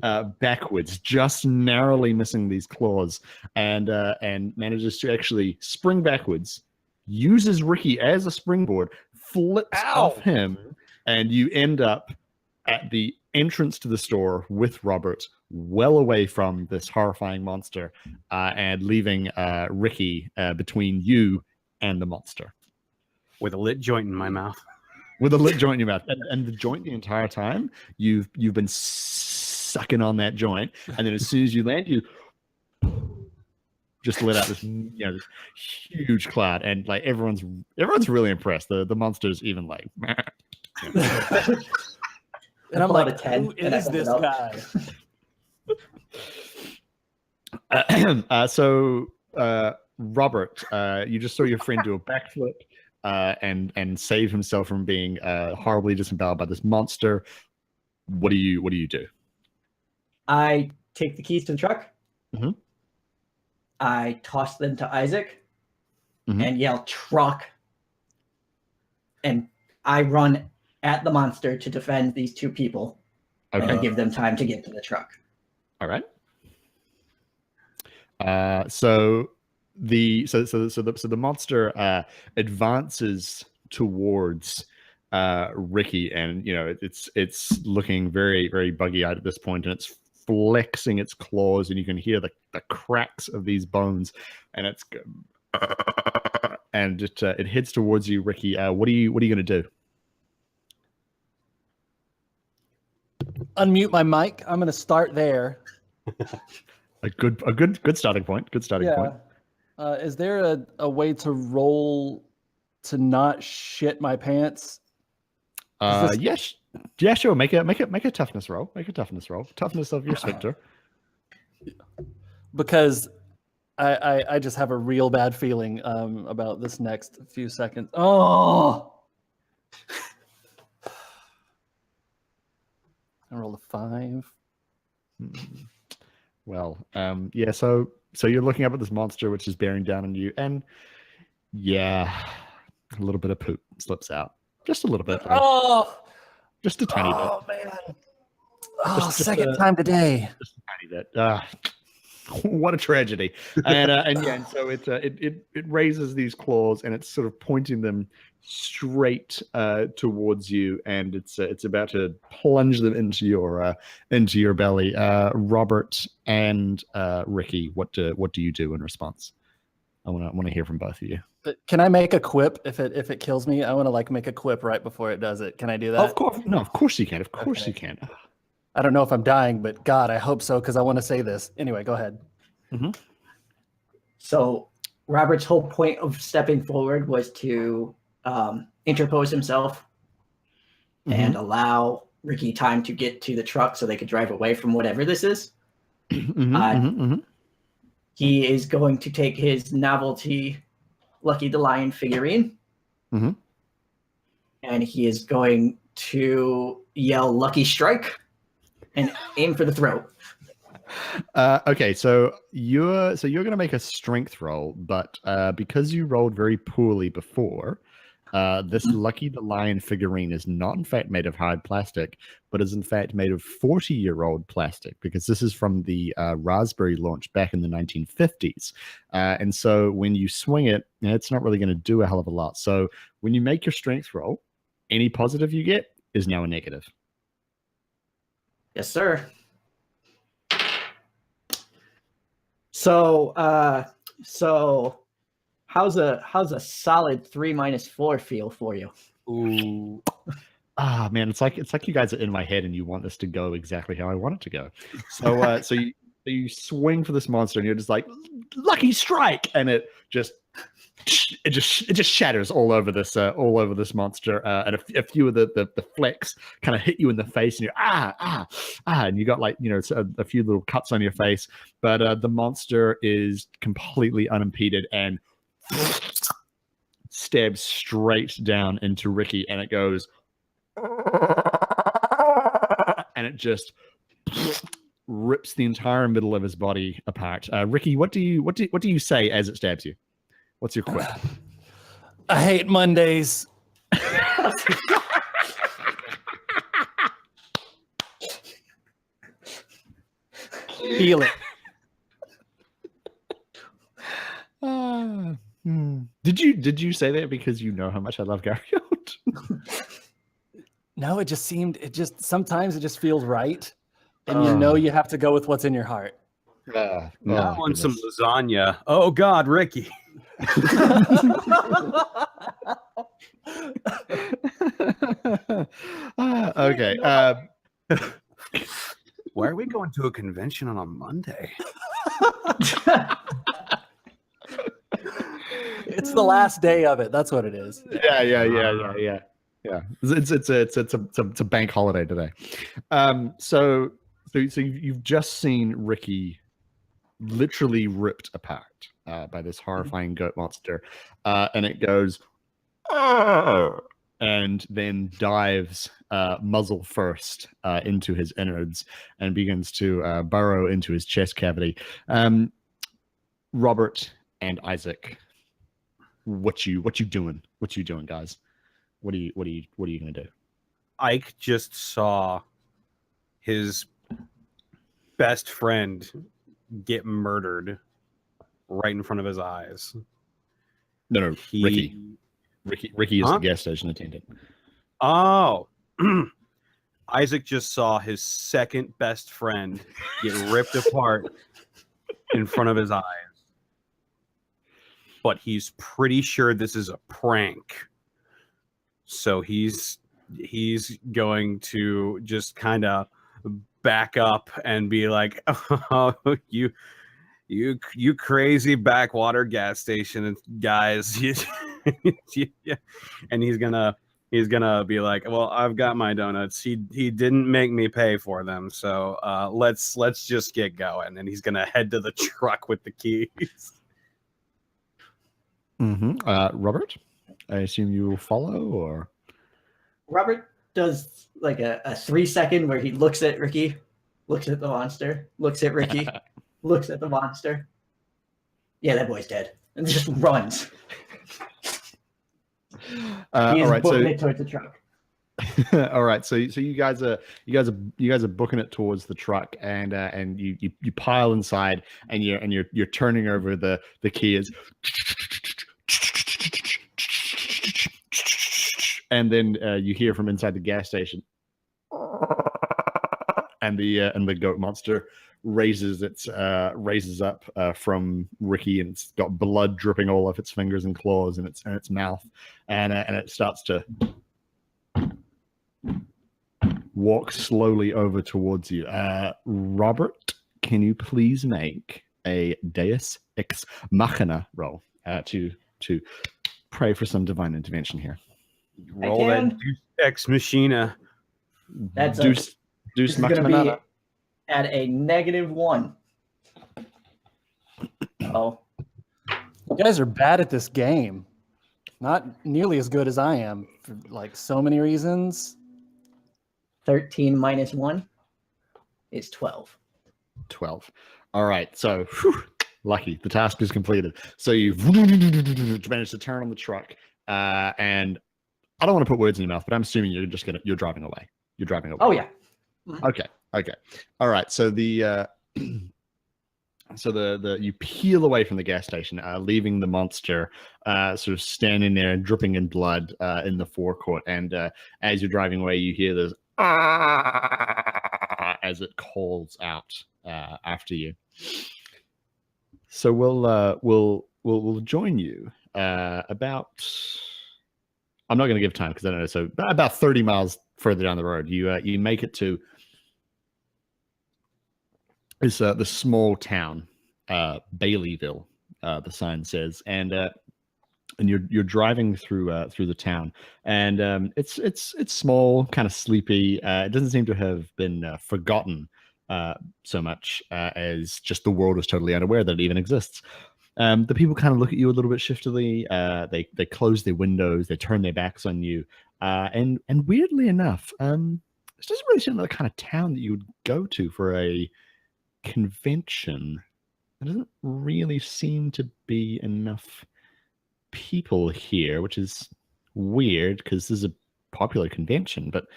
backwards, just narrowly missing these claws, and manages to actually spring backwards, uses Ricky as a springboard, flips off him, and you end up at the entrance to the store with Robert, well away from this horrifying monster, and leaving Ricky between you and the monster. With a lit joint in my mouth. With a lit joint in your mouth. And the joint the entire time, you've been sucking on that joint, and then as soon as you land, you just let out this, this huge cloud, and like everyone's really impressed. The monster's even like And I'm Pull out like, a 10, who and I is open it this up. guy? So Robert, you just saw your friend do a backflip and save himself from being horribly disemboweled by this monster. What do you do? I take the keys to the truck. Mhm. I toss them to Isaac Mhm. and yell, truck. And I run at the monster to defend these two people Okay. and give them time to get to the truck. All right. So the monster advances towards Ricky, and it's looking very, very buggy-eyed at this point, and it's flexing its claws, and you can hear the cracks of these bones, and it heads towards you, Ricky. What are you going to do? Unmute my mic. I'm going to start there. A good starting point. Good starting point. Is there a way to roll to not shit my pants? Is this- Yes. Yeah, sure. Make a toughness roll. Make a toughness roll. Toughness of your sphincter. Because I just have a real bad feeling about this next few seconds. Oh, I rolled a 5. Well, yeah. So you're looking up at this monster which is bearing down on you, and yeah, a little bit of poop slips out. Just a little bit. Though. Oh, Just a tiny bit. oh man. Oh, Just second time today. Just a tiny bit. What a tragedy! And yeah, and so it raises these claws and it's sort of pointing them straight towards you, and it's about to plunge them into your belly. Robert and Ricky, what do you do in response? I want to hear from both of you. Can I make a quip if it kills me? I want to like make a quip right before it does it. Can I do that? Of course, no, of course you can. Of course you can. I don't know if I'm dying, but God, I hope so because I want to say this. Anyway, go ahead. Mm-hmm. So Robert's whole point of stepping forward was to interpose himself and allow Ricky time to get to the truck so they could drive away from whatever this is. He is going to take his novelty Lucky the Lion figurine, and he is going to yell "Lucky Strike" and aim for the throat. Okay, so you're going to make a strength roll, but because you rolled very poorly before, this Lucky the Lion figurine is not in fact made of hard plastic, but is in fact made of 40-year-old plastic, because this is from the Raspberry launch back in the 1950s. And so when you swing it, it's not really going to do a hell of a lot. So when you make your strength roll, any positive you get is now a negative. Yes, sir. So how's a solid 3 minus 4 feel for you? Ooh. Ah, man, it's like you guys are in my head and you want this to go exactly how I want it to go. So so you swing for this monster and you're just like, Lucky Strike, and it just shatters all over this monster, and a few of the flecks kind of hit you in the face, and you're and you got like, you know, a few little cuts on your face, but the monster is completely unimpeded and stabs straight down into Ricky, and it goes, and it just rips the entire middle of his body apart. Ricky, what do you say as it stabs you? What's your quip? I hate Mondays. Feel it. Did you say that because you know how much I love Garfield? No, it just sometimes it just feels right. And you know you have to go with what's in your heart. Now I want some lasagna. Oh God, Ricky. Okay. Why are we going to a convention on a Monday? It's the last day of it. That's what it is. Yeah. It's a bank holiday today. So you've just seen Ricky literally ripped apart by this horrifying goat monster, and it goes, and then dives muzzle first into his innards and begins to burrow into his chest cavity. Robert and Isaac, what you doing? What you doing, guys? What are you gonna do? Ike just saw his best friend get murdered right in front of his eyes. No, Ricky is the gas station attendant. Oh, Isaac just saw his second best friend get ripped apart in front of his eyes, but he's pretty sure this is a prank. So he's going to just kind of back up and be like, "Oh, you crazy backwater gas station guys. Yeah. And he's gonna be like, well, I've got my donuts. He didn't make me pay for them, so let's just get going. And he's gonna head to the truck with the keys. Robert, I assume you will follow, or Robert does like a 3-second where he looks at Ricky, looks at the monster, looks at Ricky, looks at the monster. Yeah, that boy's dead, and just runs. He is all right, booking it towards the truck. all right, so you guys are booking it towards the truck, and you pile inside, and you're turning over the keys, and then you hear from inside the gas station, and the goat monster raises up from Ricky, and it's got blood dripping all off its fingers and claws and its mouth, and it starts to walk slowly over towards you. Robert, can you please make a Deus Ex Machina roll to pray for some divine intervention here? Roll that Deus Ex Machina. That's Deus this is going to Machina. be at a -1. Oh, You guys are bad at this game. Not nearly as good as I am for like so many reasons. 13 minus 1 is 12. 12. All right, so lucky, the task is completed. So you've managed to turn on the truck, and I don't want to put words in your mouth, but I'm assuming you're driving away. You're driving away. Oh yeah. Okay. All right. So the you peel away from the gas station, leaving the monster sort of standing there and dripping in blood in the forecourt. And as you're driving away, you hear this as it calls out after you. So we'll join you about. I'm not going to give time because I don't know. So about 30 miles further down the road, you make it to this the small town, Baileyville. The sign says, and you're driving through the town, and it's small, kind of sleepy. It doesn't seem to have been forgotten so much as just the world is totally unaware that it even exists. The people kind of look at you a little bit shiftily. They close their windows, they turn their backs on you, and weirdly enough, this doesn't really seem like the kind of town that you would go to for a convention. There doesn't really seem to be enough people here, which is weird because this is a popular convention. But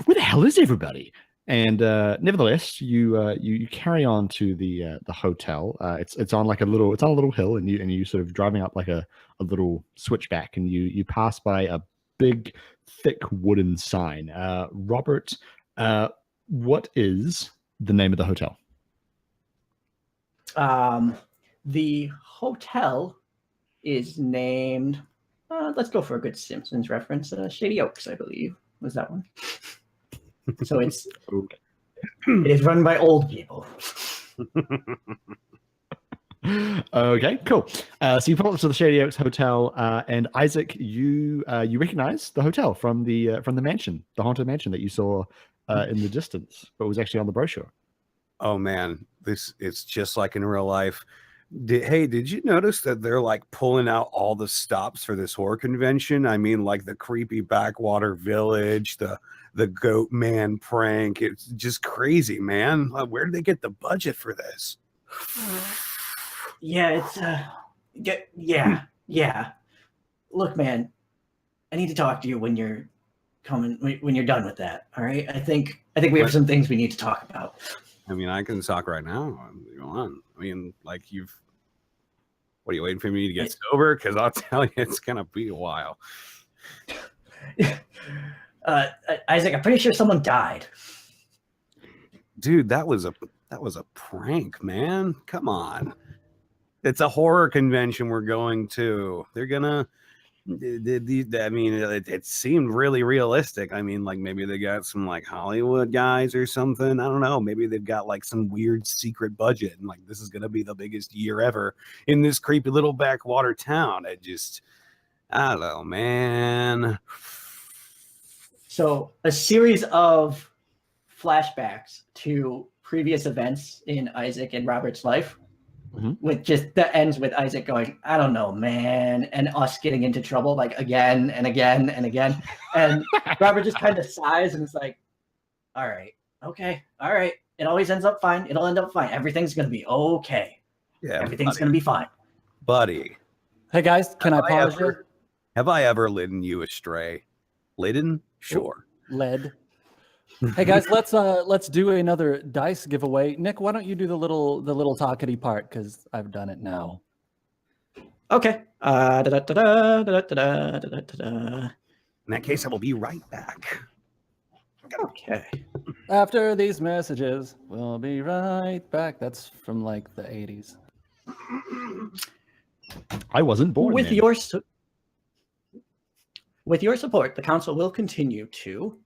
where the hell is everybody? And nevertheless, you carry on to the hotel. It's on a little hill, and you sort of driving up like a little switchback, and you pass by a big, thick wooden sign. Robert, what is the name of the hotel? The hotel is named. Let's go for a good Simpsons reference. Shady Oaks, I believe, was that one. So it is run by old people. Okay, cool. So you pull up to the Shady Oaks Hotel, and Isaac, you recognize the hotel from the mansion, the haunted mansion that you saw in the distance, but was actually on the brochure. Oh man, it's just like in real life. Did you notice that they're like pulling out all the stops for this horror convention? I mean, like the creepy backwater village, the goat man prank. It's just crazy, man. Where did they get the budget for this? Yeah, it's yeah. Look, man, I need to talk to you when you're done with that. All right, I think we have some things we need to talk about. I mean, I can talk right now. Go on. I mean, like what are you waiting for me to get sober? Because I'll tell you, it's gonna be a while. Isaac, I'm pretty sure someone died. Dude, that was a prank, man. Come on. It's a horror convention we're going to. They're gonna I mean, it seemed really realistic. I mean, like maybe they got some like Hollywood guys or something. I don't know. Maybe they've got like some weird secret budget, and like this is gonna be the biggest year ever in this creepy little backwater town. I don't know, man. So a series of flashbacks to previous events in Isaac and Robert's life, with just that ends with Isaac going, I don't know, man, and us getting into trouble like again and again and again. And Robert just kind of sighs and is like, all right, okay, all right. It always ends up fine. It'll end up fine. Everything's gonna be okay. Yeah, everything's gonna be fine. buddy. Hey guys, can I pause you? Have I ever led you astray? Lydden? Sure. Led. Hey guys, let's do another dice giveaway. Nick, why don't you do the little talkity part, because I've done it now. Okay. In that case, I will be right back. Okay. After these messages, we'll be right back. That's from like the 80s. I wasn't born With then. your support, the council will continue to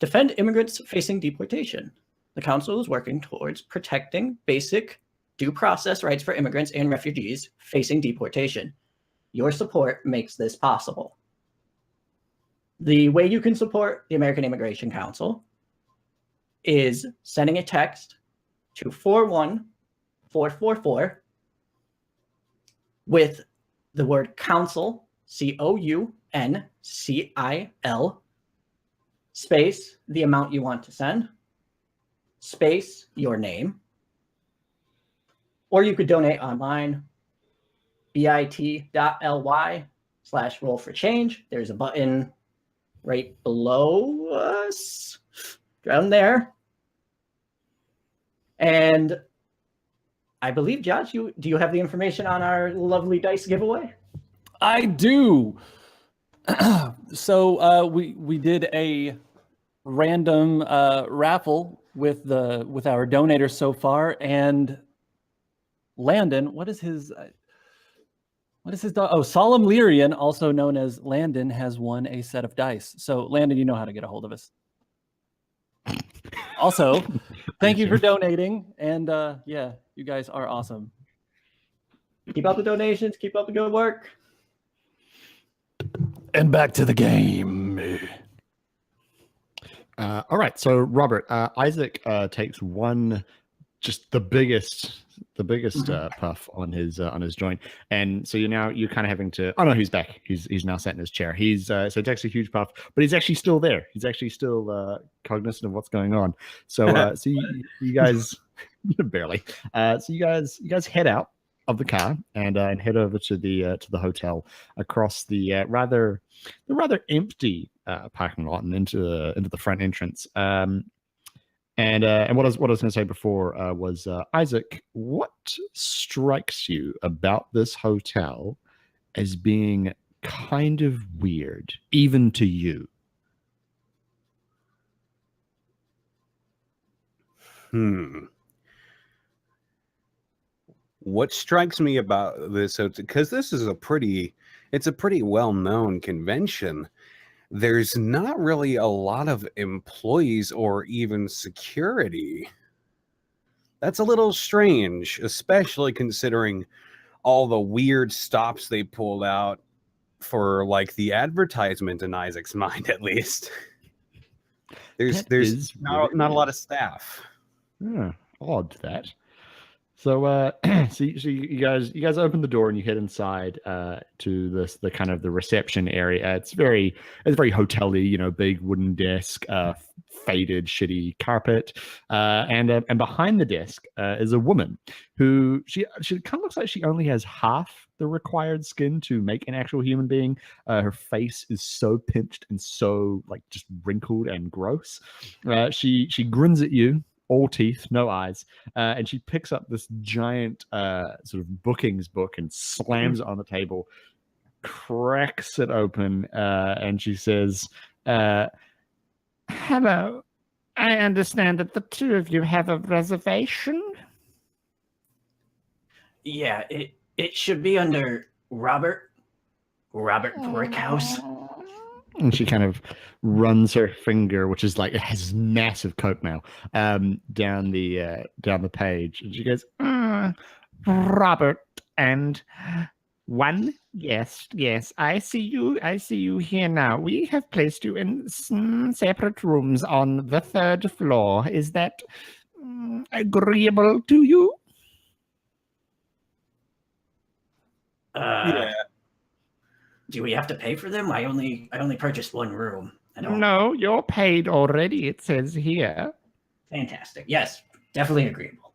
defend immigrants facing deportation. The council is working towards protecting basic due process rights for immigrants and refugees facing deportation. Your support makes this possible. The way you can support the American Immigration Council is sending a text to 41444 with the word council, COUNCIL, space the amount you want to send, space your name, or you could donate online, bit.ly/roll for change. There's a button right below us, down there. And I believe, Josh, do you have the information on our lovely dice giveaway? I do. So we did a random raffle with our donators so far, and Landon, what is his dog? Oh, Solemn Lyrian, also known as Landon, has won a set of dice. So Landon, you know how to get a hold of us. Also, thank you for donating, and yeah, you guys are awesome. Keep up the donations, keep up the good work. And back to the game. All right, so Robert, Isaac takes one, just the biggest puff on his joint, and so you're kind of having to. Oh no, he's back. He's now sat in his chair. So he takes a huge puff, but he's actually still there. He's actually still cognizant of what's going on. So so you guys barely. So you guys head out of the car and head over to the hotel across the rather empty parking lot and into the front entrance. And what I was going to say before was Isaac, what strikes you about this hotel as being kind of weird, even to you? What strikes me about this, because this is it's a pretty well-known convention. There's not really a lot of employees or even security. That's a little strange, especially considering all the weird stops they pulled out for like the advertisement in Isaac's mind, at least. There's not a lot of staff. Odd that. So, so you guys open the door and you head inside to the kind of the reception area. It's very hotel-y, big wooden desk, faded, shitty carpet, and behind the desk is a woman who she kind of looks like she only has half the required skin to make an actual human being. Her face is so pinched and so like just wrinkled and gross. She grins at you. All teeth, no eyes, and she picks up this giant sort of bookings book and slams it on the table, cracks it open, and she says, "Hello, I understand that the two of you have a reservation." Yeah, it should be under Robert Robert Brickhouse. And she kind of runs her finger, which is like it has massive coke now, down the page, and she goes, Robert and one. Yes, I see you here now. We have placed you in separate rooms on the 3rd floor. Is that agreeable to you? Yeah. Do we have to pay for them? I only purchased one room. I don't. No, you're paid already, it says here. Fantastic. Yes, definitely agreeable.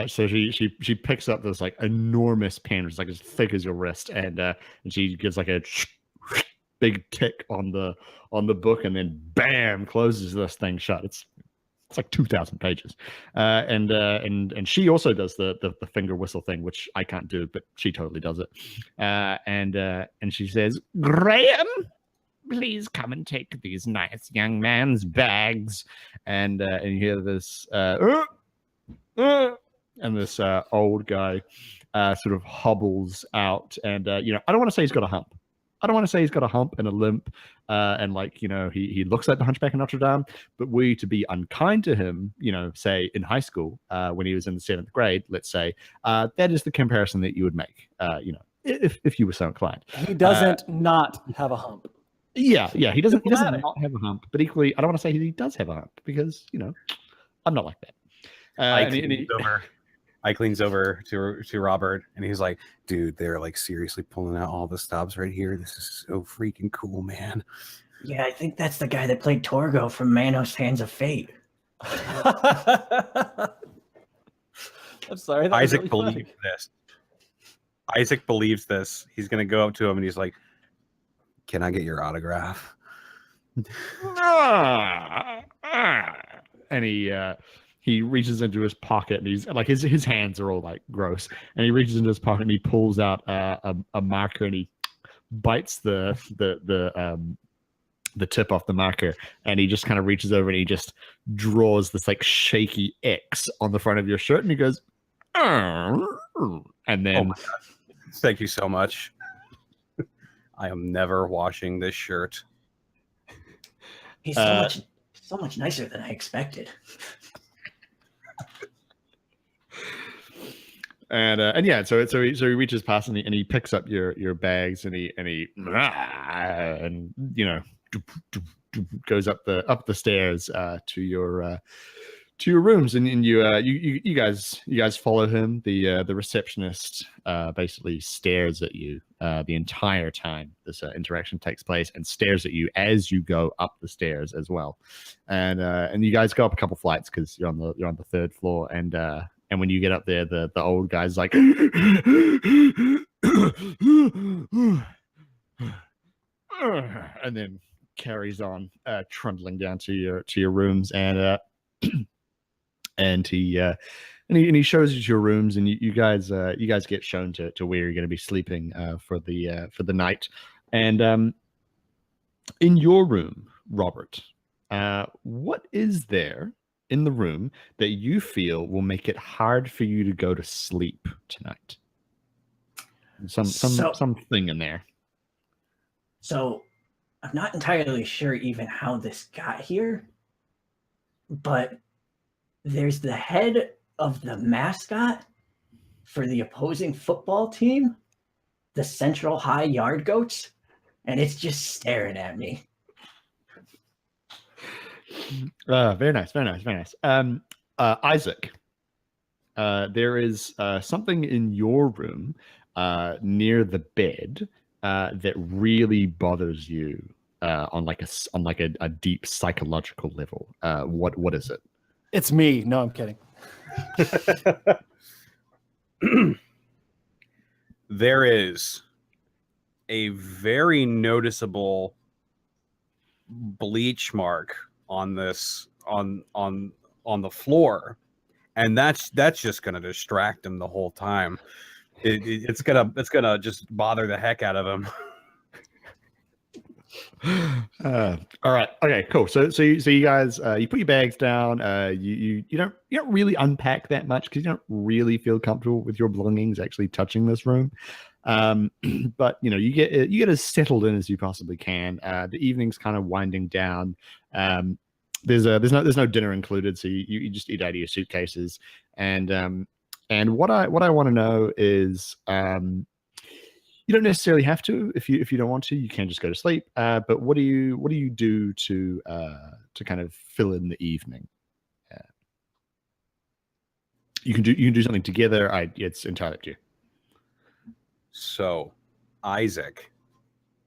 So she picks up this like enormous pen, it's like as thick as your wrist, and she gives like a big tick on the book, and then bam, closes this thing shut. It's like 2,000 pages, and she also does the finger whistle thing, which I can't do, but she totally does it. And she says, Graham, please come and take these nice young man's bags. And you hear this and this old guy sort of hobbles out, and I don't want to say he's got a hump. I don't want to say he's got a hump and a limp, and like, he looks like the Hunchback of Notre Dame, but we, to be unkind to him, say in high school, when he was in the 7th grade, let's say, that is the comparison that you would make, if you were so inclined. He doesn't not have a hump. Yeah, he doesn't not have a hump, but equally, I don't want to say he does have a hump, because, I'm not like that. Ike leans over to Robert, and he's like, dude, they're like seriously pulling out all the stops right here. This is so freaking cool, man. Yeah, I think that's the guy that played Torgo from Manos Hands of Fate. I'm sorry. Isaac really believes this. Isaac believes this. He's going to go up to him, and he's like, can I get your autograph? And he reaches into his pocket, and he's like, his hands are all like gross, and he reaches into his pocket and he pulls out a marker, and he bites the tip off the marker, and he just kind of reaches over and he just draws this like shaky X on the front of your shirt, and he goes, and then, oh my God. Thank you so much. I am never washing this shirt. He's so much nicer than I expected. And yeah, so he reaches past, and he picks up your bags, and he goes up the stairs to your rooms, and you guys follow him. The receptionist basically stares at you the entire time this interaction takes place, and stares at you as you go up the stairs as well. And you guys go up a couple flights because you're on the 3rd floor, and when you get up there, the old guy's like, and then carries on trundling down to your rooms, and he shows you your rooms, and you guys get shown to where you're going to be sleeping for the night. And in your room, Robert, what is there in the room that you feel will make it hard for you to go to sleep tonight? Something in there. So I'm not entirely sure even how this got here, but there's the head of the mascot for the opposing football team, the Central High Yard Goats, and it's just staring at me. Very nice. Isaac, there is something in your room near the bed that really bothers you on a deep psychological level. What is it? It's me. No, I'm kidding. There is a very noticeable bleach mark on this on the floor, and that's just gonna distract him the whole time. It's gonna just bother the heck out of him. All right. Okay. Cool. So you guys you put your bags down. You don't really unpack that much because you don't really feel comfortable with your belongings actually touching this room. But you get as settled in as you possibly can. The evening's kind of winding down. There's no dinner included, so you just eat out of your suitcases. And what I want to know is you don't necessarily have to if you don't want to. You can just go to sleep. But what do you do to kind of fill in the evening? You can do something together. It's entirely up to you. So Isaac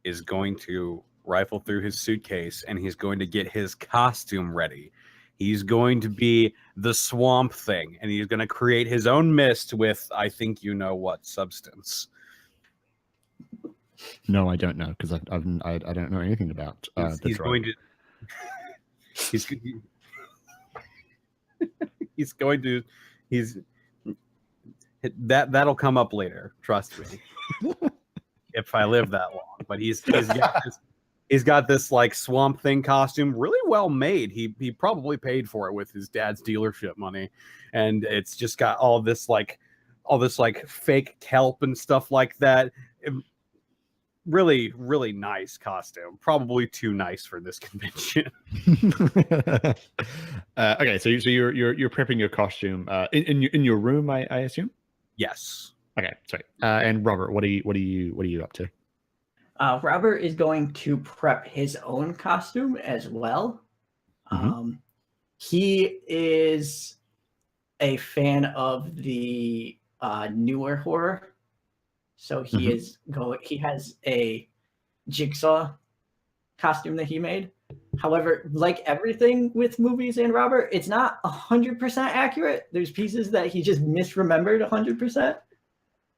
is going to rifle through his suitcase and he's going to get his costume ready. He's going to be the Swamp Thing, and he's going to create his own mist with I think you know what substance. No, I don't know because I don't know anything about He's going to that'll come up later. Trust me, if I live that long. But he's got this like Swamp Thing costume, really well made. He probably paid for it with his dad's dealership money, and it's just got all this fake kelp and stuff like that. Really, really nice costume. Probably too nice for this convention. Okay, so you're prepping your costume in your room, I assume. Yes. Okay, sorry. And Robert, what are you up to? Robert is going to prep his own costume as well. Mm-hmm. He is a fan of the newer horror. So he he has a Jigsaw costume that he made. However, like everything with movies and Robert, it's not 100% accurate. There's pieces that he just misremembered 100%.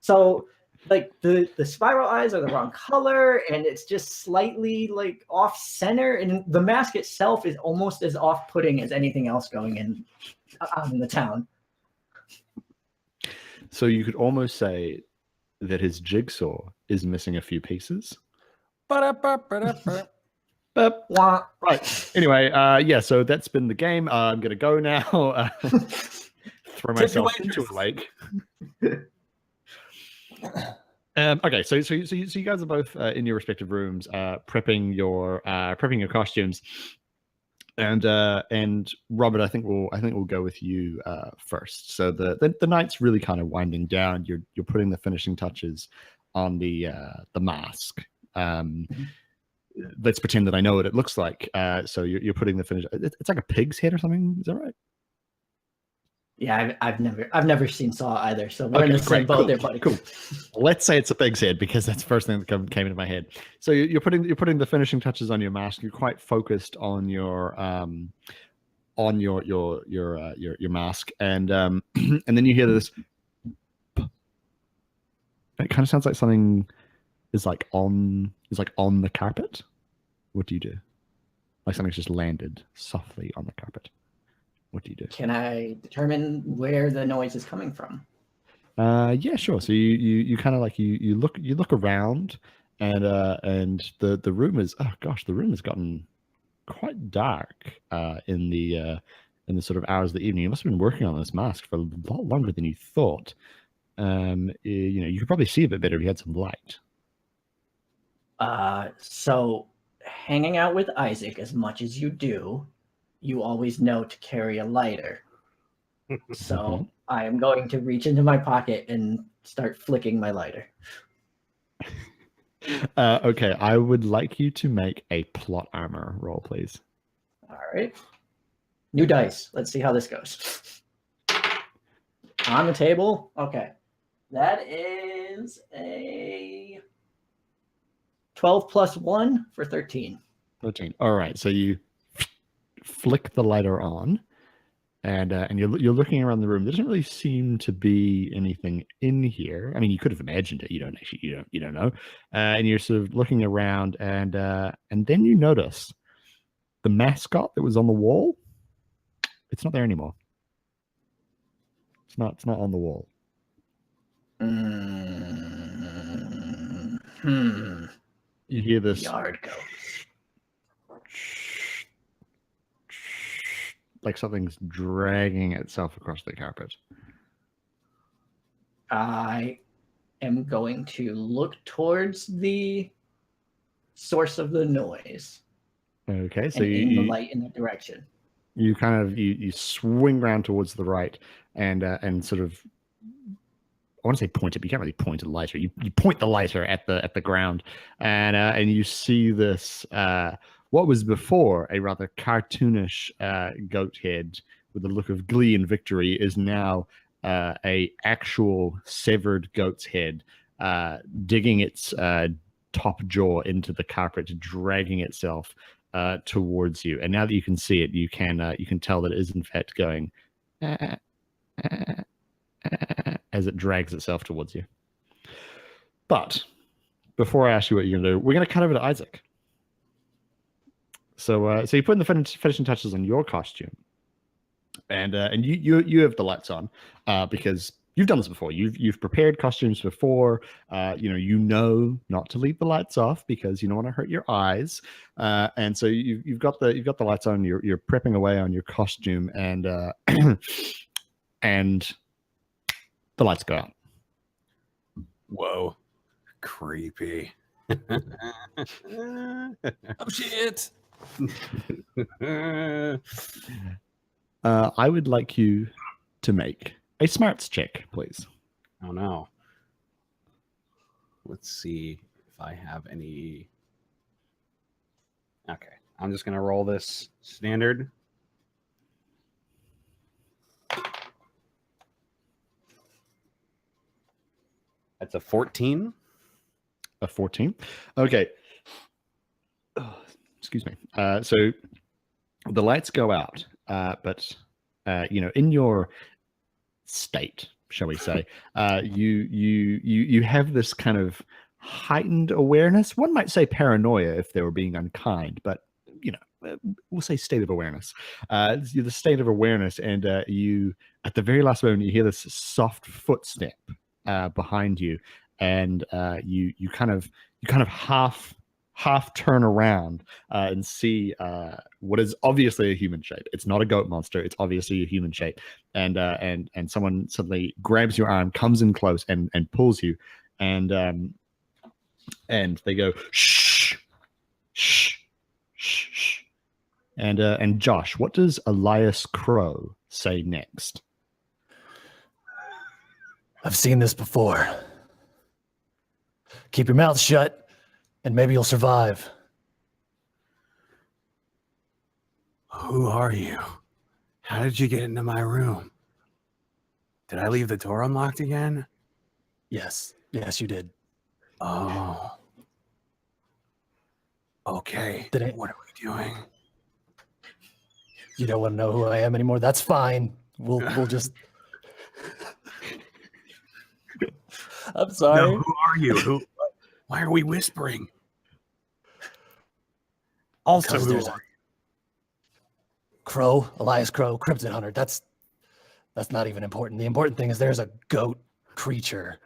So like the spiral eyes are the wrong color and it's just slightly like off center, and the mask itself is almost as off-putting as anything else going in the town. So you could almost say that his jigsaw is missing a few pieces. Right. Anyway, yeah, so that's been the game. I'm going to go now. Throw myself into a lake. Okay, so you guys are both in your respective rooms, prepping your costumes. And Robert, I think we'll go with you first. So the night's really kind of winding down. You're putting the finishing touches on the mask. Let's pretend that I know what it looks like. So you're putting the finish. It's like a pig's head or something. Is that right? Yeah, I've never seen Saw either. So we're in the same boat there, buddy. Cool. Let's say it's a pig's head because that's the first thing that came into my head. So you're putting the finishing touches on your mask. You're quite focused on your mask, and and then you hear this. It kind of sounds like something is like on the carpet. What do you do? Like something's just landed softly on the carpet. What do you do? Can I determine where the noise is coming from? Yeah, sure. So you kind of like you look around, and the room is the room has gotten quite dark in the sort of hours of the evening. You must have been working on this mask for a lot longer than you thought. You could probably see a bit better if you had some light. So hanging out with Isaac as much as you do, you always know to carry a lighter. So I am going to reach into my pocket and start flicking my lighter. Okay, I would like you to make a plot armor roll, please. All right. New dice. Let's see how this goes. On the table. Okay. That is a 12 plus 1 for 13. 13. All right, so you flick the lighter on, and you're looking around the room. There doesn't really seem to be anything in here. I mean, you could have imagined it. You don't know. And you're sort of looking around, and then you notice the mascot that was on the wall. It's not there anymore. It's not on the wall. You hear this yard goats. like something's dragging itself across the carpet. I am going to look towards the source of the noise Okay, so and aim the you light in that direction. you kind of you swing around towards the right and sort of, I want to say point it, but you can't really point a lighter. You point the lighter at the ground, and you see this what was before a rather cartoonish goat head with a look of glee and victory is now a actual severed goat's head, digging its top jaw into the carpet, dragging itself towards you. And now that you can see it, you can tell that it is in fact going as it drags itself towards you. But before I ask you what you're gonna do, we're gonna cut over to Isaac. So so you put in the finishing touches on your costume, and you have the lights on because you've done this before. You've prepared costumes before. You know not to leave the lights off because you don't want to hurt your eyes. And so you've got the lights on. You're prepping away on your costume, and and the lights go out. Whoa, creepy. Oh shit! I would like you to make a smarts check, please. Oh no. Let's see if I have any. Okay, I'm just gonna roll this standard. That's a 14. A 14. Okay. Oh, excuse me. So the lights go out, but in your state, shall we say, you have this kind of heightened awareness. One might say paranoia if they were being unkind, but we'll say state of awareness. The state of awareness, and you at the very last moment you hear this soft footstep behind you, and you kind of half turn around and see what is obviously a human shape. It's not a goat monster. It's obviously a human shape, and someone suddenly grabs your arm, comes in close, and pulls you, and they go shh, shh, shh, shh. And Josh, what does Elias Crow say next? I've seen this before. Keep your mouth shut, and maybe you'll survive. Who are you? How did you get into my room? Did I leave the door unlocked again? Yes, you did. Oh. Okay. What are we doing? You don't want to know who I am anymore? That's fine. We'll just. I'm sorry. No, who are you? Why are we whispering? Also, Because there's a Crow, Elias Crow, Crimson Hunter. That's not even important. The important thing is there's a goat creature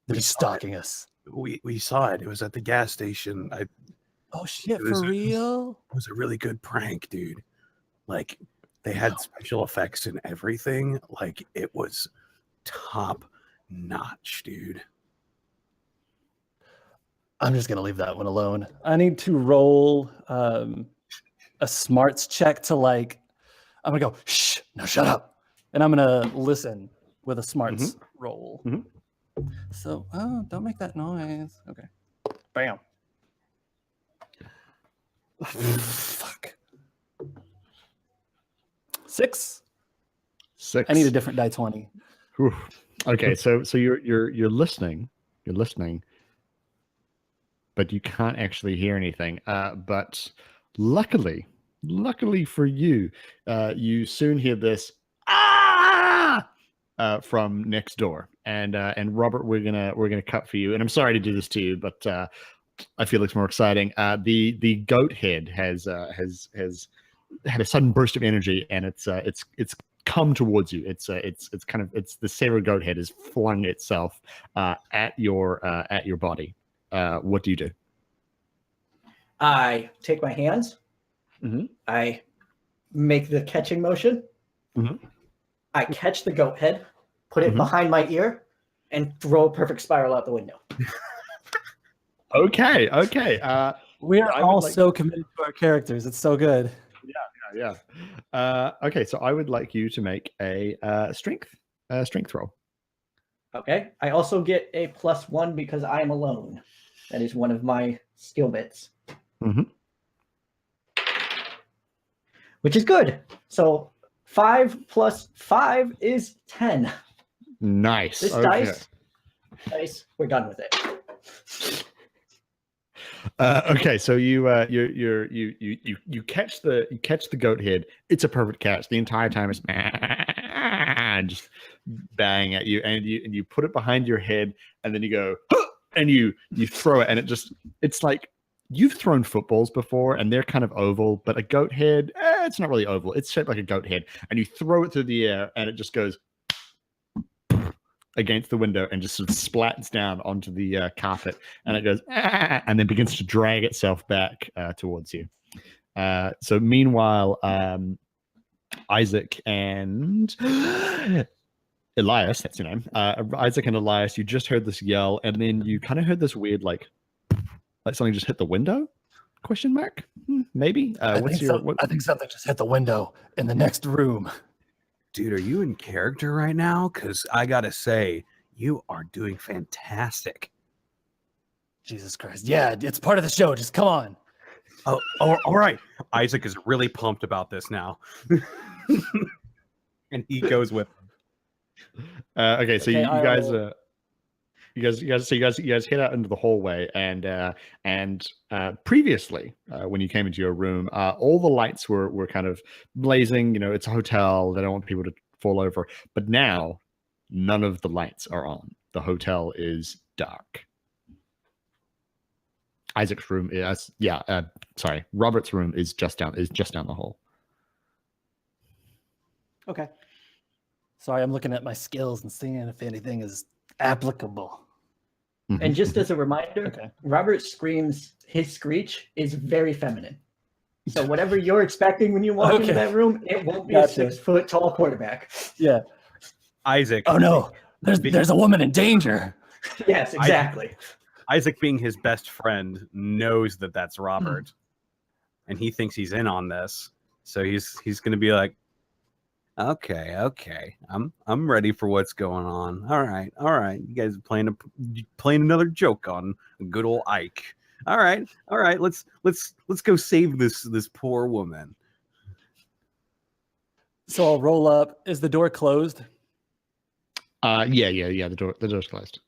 that is stalking us. We saw it. It was at the gas station. Oh shit, for real? It was a really good prank, dude. Like, they had special effects and everything. Like, it was top notch, dude. I'm just gonna leave that one alone. I need to roll a smarts check to I'm gonna go shh, now shut up, and I'm gonna listen with a smarts roll. So don't make that noise. Okay, bam. Fuck. 6. I need a different die 20. Whew. Okay, so you're listening, but you can't actually hear anything. But luckily for you, you soon hear this from next door. And Robert, we're gonna cut for you. And I'm sorry to do this to you, but I feel it's more exciting. The goat head has had a sudden burst of energy, and it's come towards you. It's the saber goat head has flung itself at your body. What do you do? I take my hands. I make the catching motion. Mhm. I catch the goat head, put it Mhm. behind my ear, and throw a perfect spiral out the window. Okay. We are I would all like- so committed to our characters. It's so good. Yeah. Okay, so I would like you to make a strength roll. Okay. I also get a +1 because I am alone. That is one of my skill bits. Mhm. Which is good. So 5 + 5 is 10. Nice. This Okay. dice, we're done with it. Okay, so you catch the goat head. It's a perfect catch. The entire time it's just bang at you, and you put it behind your head, and then you go and you throw it, and it's like you've thrown footballs before, and they're kind of oval, but a goat head, it's not really oval. It's shaped like a goat head, and you throw it through the air, and it just goes against the window and just sort of splats down onto the carpet, and it goes and then begins to drag itself back towards you. So meanwhile, Isaac and Elias, that's your name, Isaac and Elias, you just heard this yell, and then you kind of heard this weird like something just hit the window? Question mark? Maybe. I think something just hit the window in the next room. Dude, are you in character right now? Because I gotta say, you are doing fantastic. Jesus Christ. Yeah, it's part of the show. Just come on. Oh, all right. Isaac is really pumped about this now. And he goes with okay, so Okay, you guys head out into the hallway, and previously when you came into your room, all the lights were kind of blazing. You know, it's a hotel, they don't want people to fall over, but now none of the lights are on. The hotel is dark. Isaac's room is Robert's room is just down the hall. Okay. Sorry, I'm looking at my skills and seeing if anything is applicable. And just as a reminder, Okay. Robert screams, his screech is very feminine. So whatever you're expecting when you walk into Okay. that room, it won't be Gotcha. a 6-foot tall quarterback. Yeah. Isaac. Oh no, there's a woman in danger. Yes, exactly. Isaac, being his best friend, knows that that's Robert, and he thinks he's in on this. So he's going to be like, okay, I'm ready for what's going on. All right, you guys are playing another joke on good old Ike. All right, let's go save this poor woman. So I'll roll up. Is the door closed? Yeah. The door's closed.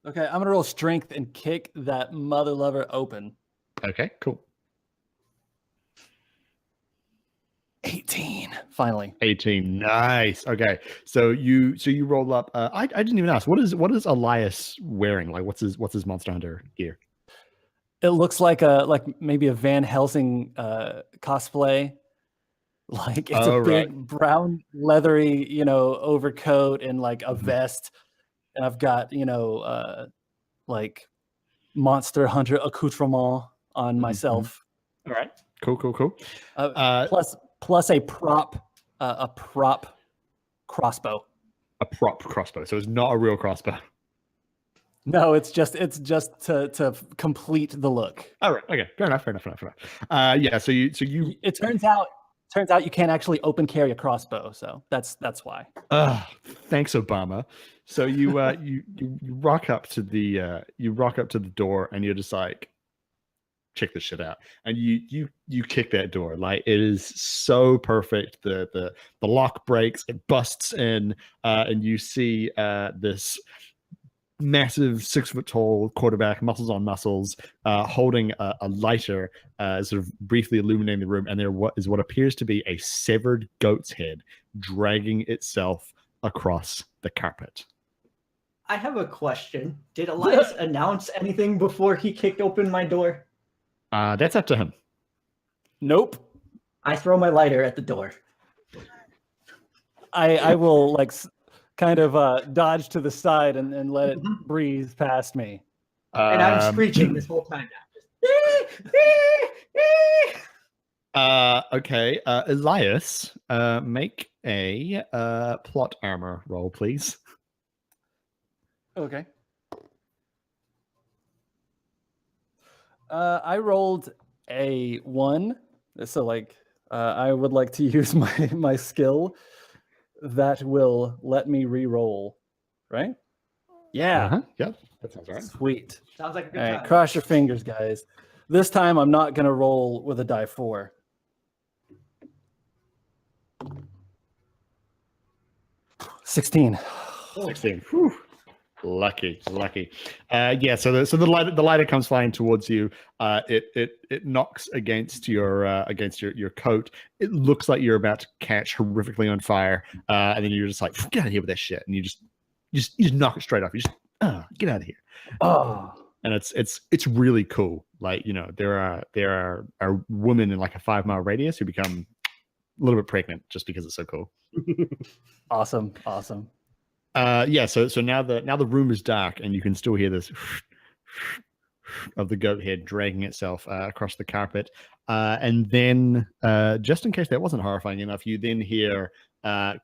Okay, I'm gonna roll strength and kick that mother lover open. Okay, cool. 18. Finally. 18. Nice. Okay. So you roll up. I didn't even ask. What is Elias wearing? Like what's his Monster Hunter gear? It looks like maybe a Van Helsing cosplay. Like it's a big brown leathery, overcoat and like a vest. And I've got, like Monster Hunter accoutrement on myself. All right. Cool. Plus a prop crossbow. A prop crossbow. So it's not a real crossbow. No, it's just to complete the look. All right. Okay. Fair enough. Yeah. So you. It turns out you can't actually open carry a crossbow, so that's why. Thanks, Obama. So you you rock up to the door, and you're just like, check this shit out, and you kick that door. Like it is so perfect. The lock breaks, it busts in, and you see this massive 6-foot tall quarterback, muscles on muscles, holding a lighter, sort of briefly illuminating the room, and there is what appears to be a severed goat's head dragging itself across the carpet. I have a question. Did Elias announce anything before he kicked open my door? That's up to him. Nope. I throw my lighter at the door. I will like kind of dodge to the side and let it breathe past me. And I'm screeching this whole time now. Okay. Elias, make a plot armor roll, please. Okay. I rolled a 1, so like I would like to use my skill that will let me re-roll, right? Yeah. Uh-huh. Yep. That sounds right. Sweet. Sounds like a good All right, time. cross your fingers, guys. This time I'm not gonna roll with a die 4. $16. 16. Whew. Lucky. Yeah. So the lighter comes flying towards you. It knocks against your coat. It looks like you're about to catch horrifically on fire. And then you're just like, get out of here with that shit. And you just knock it straight off. You just get out of here. Oh. And it's really cool. Like, there are women in like a 5-mile radius who become a little bit pregnant just because it's so cool. Awesome. Yeah, so now the room is dark and you can still hear this of the goat head dragging itself across the carpet. And then, just in case that wasn't horrifying enough, you then hear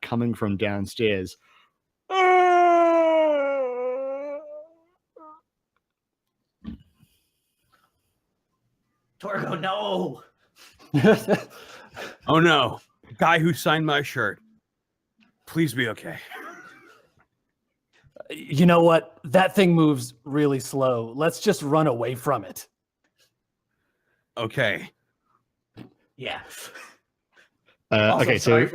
coming from downstairs. Torgo, no. Oh no, guy who signed my shirt. Please be okay. You know what? That thing moves really slow. Let's just run away from it. Okay. Yeah. Okay, so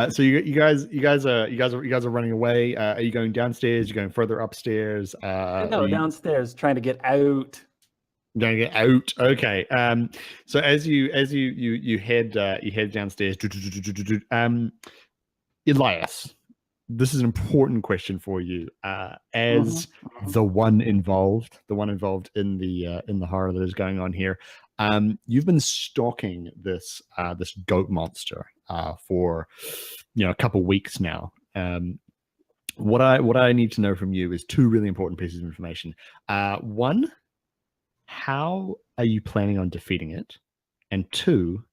so you guys are running away. Are you going downstairs? You going further upstairs? No, downstairs, trying to get out. Going to get out. Okay. So as you head downstairs. Elias, this is an important question for you. As the one involved in the horror that is going on here, you've been stalking this goat monster for a couple weeks now. What I need to know from you is 2 really important pieces of information. One, how are you planning on defeating it? And 2,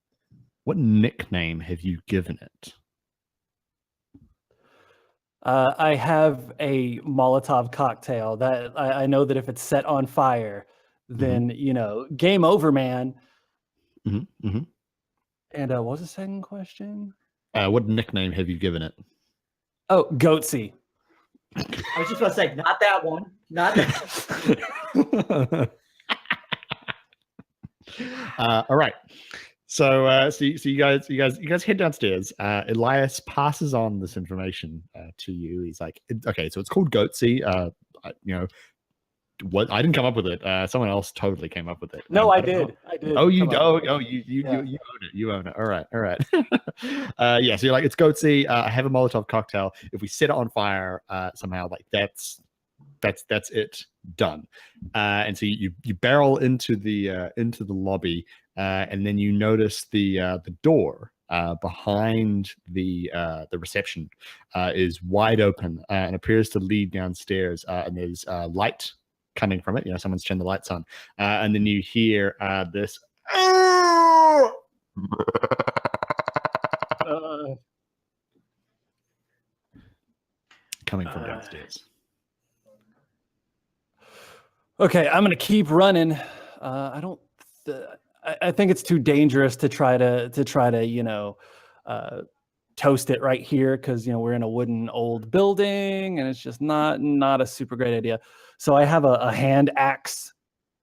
what nickname have you given it? I have a Molotov cocktail that I know that if it's set on fire, then game over, man. Mm-hmm. And what was the second question? What nickname have you given it? Oh, Goatsy. I was just going to say, not that one. Not that. All right. So you guys head downstairs. Elias passes on this information to you. He's like, okay, so it's called Goatsy. What I didn't come up with it. Someone else totally came up with it. No, I did. Oh, you own it. You own it. All right. Yeah. So you're like, it's Goatsy. I have a Molotov cocktail. If we set it on fire somehow, like that's it, done. And so you barrel into the lobby, and then you notice the door behind the reception is wide open and appears to lead downstairs. And there's light coming from it. Someone's turned the lights on, and then you hear this coming from downstairs. Okay, I'm gonna keep running. I think it's too dangerous to try to toast it right here because we're in a wooden old building and it's just not a super great idea. So I have a hand axe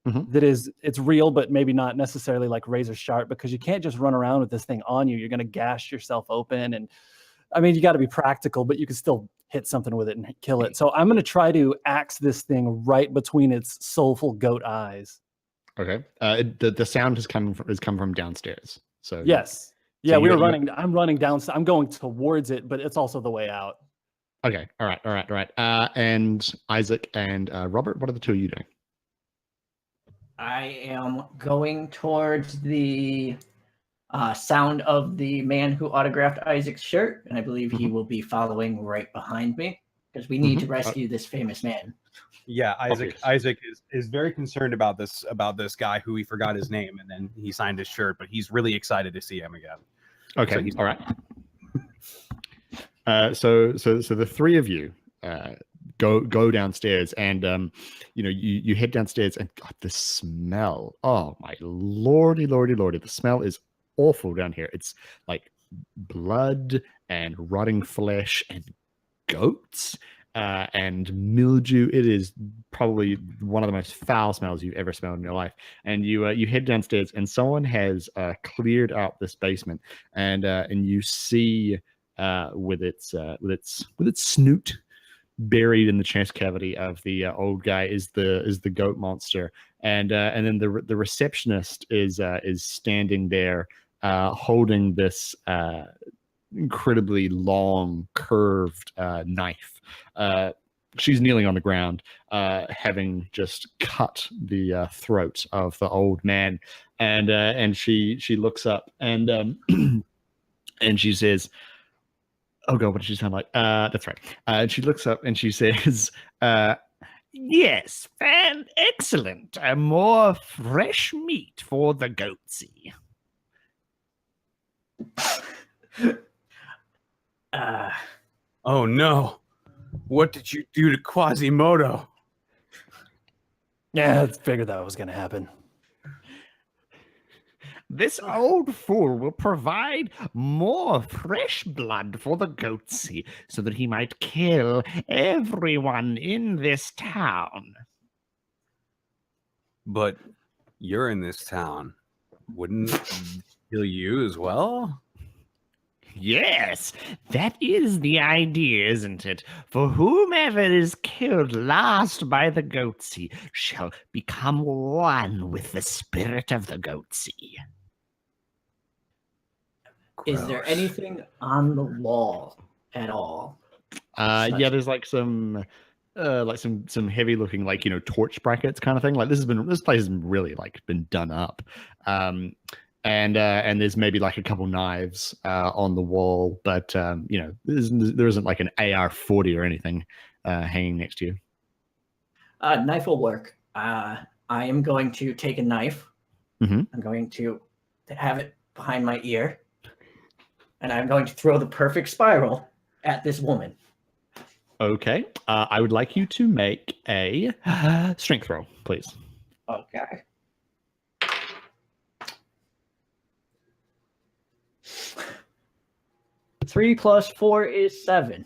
that it's real, but maybe not necessarily like razor sharp, because you can't just run around with this thing on you. You're gonna gash yourself open, and I mean you got to be practical, but you can still hit something with it and kill it. So I'm going to try to axe this thing right between its soulful goat eyes. Okay. The sound has come from downstairs. So yes. Yeah, so we were running. I'm running down. I'm going towards it, but it's also the way out. Okay. All right. And Isaac and Robert, what are the 2 of you doing? I am going towards the sound of the man who autographed Isaac's shirt, and I believe he will be following right behind me. because we need to rescue this famous man. Yeah, Obvious. Isaac is very concerned about this guy who he forgot his name, and then he signed his shirt, but he's really excited to see him again. Okay, So he's- all right. So the three of you go downstairs, and you head downstairs, and God, the smell! Oh my lordy, the smell is awful down here. It's like blood and rotting flesh and goats and mildew. It is probably one of the most foul smells you've ever smelled in your life. And you head downstairs, and someone has cleared out this basement, and you see with its snoot buried in the chest cavity of the old guy is the goat monster, and then the receptionist is standing there holding this incredibly long curved knife. She's kneeling on the ground, having just cut the throat of the old man, and she looks up, and and she says, "Oh God, what does she sound like?" That's right. And she looks up and she says, "Yes, excellent. More fresh meat for the goatsy." Oh no! What did you do to Quasimodo? Yeah, I figured that was going to happen. This old fool will provide more fresh blood for the goatsy so that he might kill everyone in this town. But you're in this town. Wouldn't it kill you as well? Yes, that is the idea, isn't it? For whomever is killed last by the goatsy shall become one with the spirit of the goatsy. Is there Gross. anything on the wall at all? Yeah, there's like some heavy looking, like, torch brackets kind of thing. Like this place has really been done up. And there's maybe like a couple knives on the wall, but there isn't like an AR-40 or anything hanging next to you. Knife will work. I am going to take a knife. Mhm. I'm going to have it behind my ear, and I'm going to throw the perfect spiral at this woman. Okay. I would like you to make a strength roll, please. Okay. Three plus 4 is 7.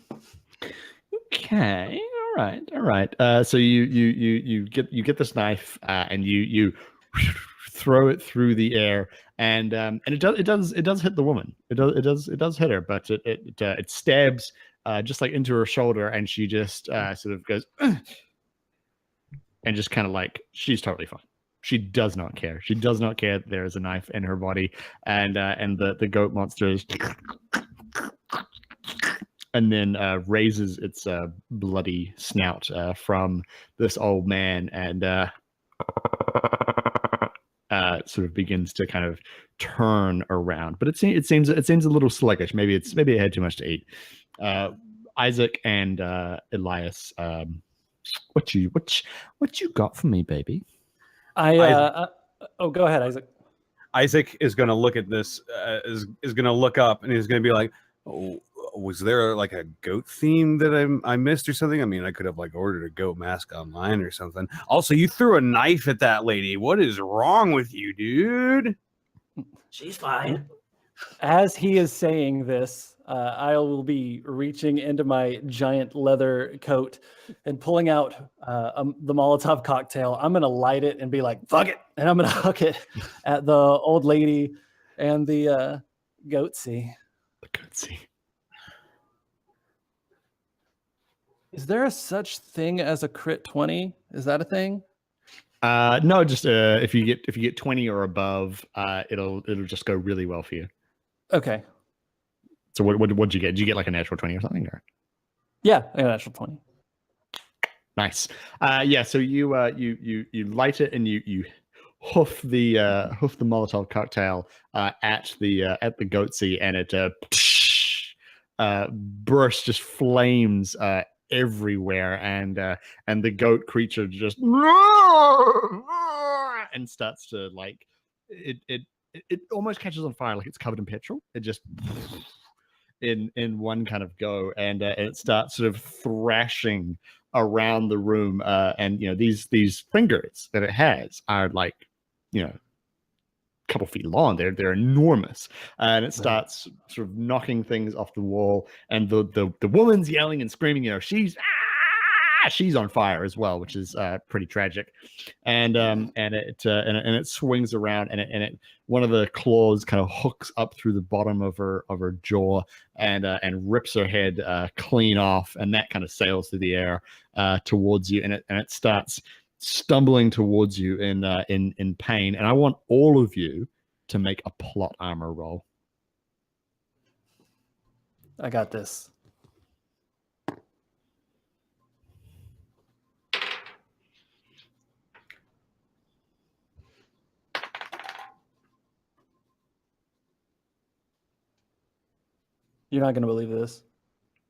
Okay. All right. So you get this knife and you throw it through the air, and it does hit the woman. It does hit her, but it stabs just like into her shoulder, and she just sort of goes and just kind of like, she's totally fine. She does not care. She does not care that there is a knife in her body, and the goat monster is and then raises its bloody snout from this old man, and sort of begins to kind of turn around. But it seems a little sluggish. Maybe it had too much to eat. Isaac and Elias, what you got for me, baby? Go ahead, Isaac. Isaac is going to look at this, is going to look up, and he's going to be like, "Oh, was there like a goat theme that I missed or something? I mean, I could have like ordered a goat mask online or something. Also, you threw a knife at that lady. What is wrong with you, dude?" She's fine. As he is saying this, I will be reaching into my giant leather coat and pulling out the Molotov cocktail. I'm going to light it and be like, "Fuck it." And I'm going to huck it at the old lady and the goatsy. The goatsy. Is there a such thing as a crit 20? Is that a thing? No, just if you get 20 or above, it'll just go really well for you. Okay. So what'd you get? Did you get like a natural 20 or something? Or? Yeah, a natural 20. Nice. Yeah. So you light it, and you hoof the Molotov cocktail at the goatsy, and it bursts, just flames everywhere, and the goat creature just and starts to like it almost catches on fire, like it's covered in petrol. It just in one kind of go, and it starts sort of thrashing around the room, and these fingers that it has are like a couple feet long. They're enormous, and it starts sort of knocking things off the wall, and the woman's yelling and screaming. She's on fire as well, which is pretty tragic, and it swings around, and it one of the claws kind of hooks up through the bottom of her jaw, and rips her head clean off, and that kind of sails through the air towards you, and it starts stumbling towards you in pain. And I want all of you to make a plot armor roll. I got this. You're not going to believe this.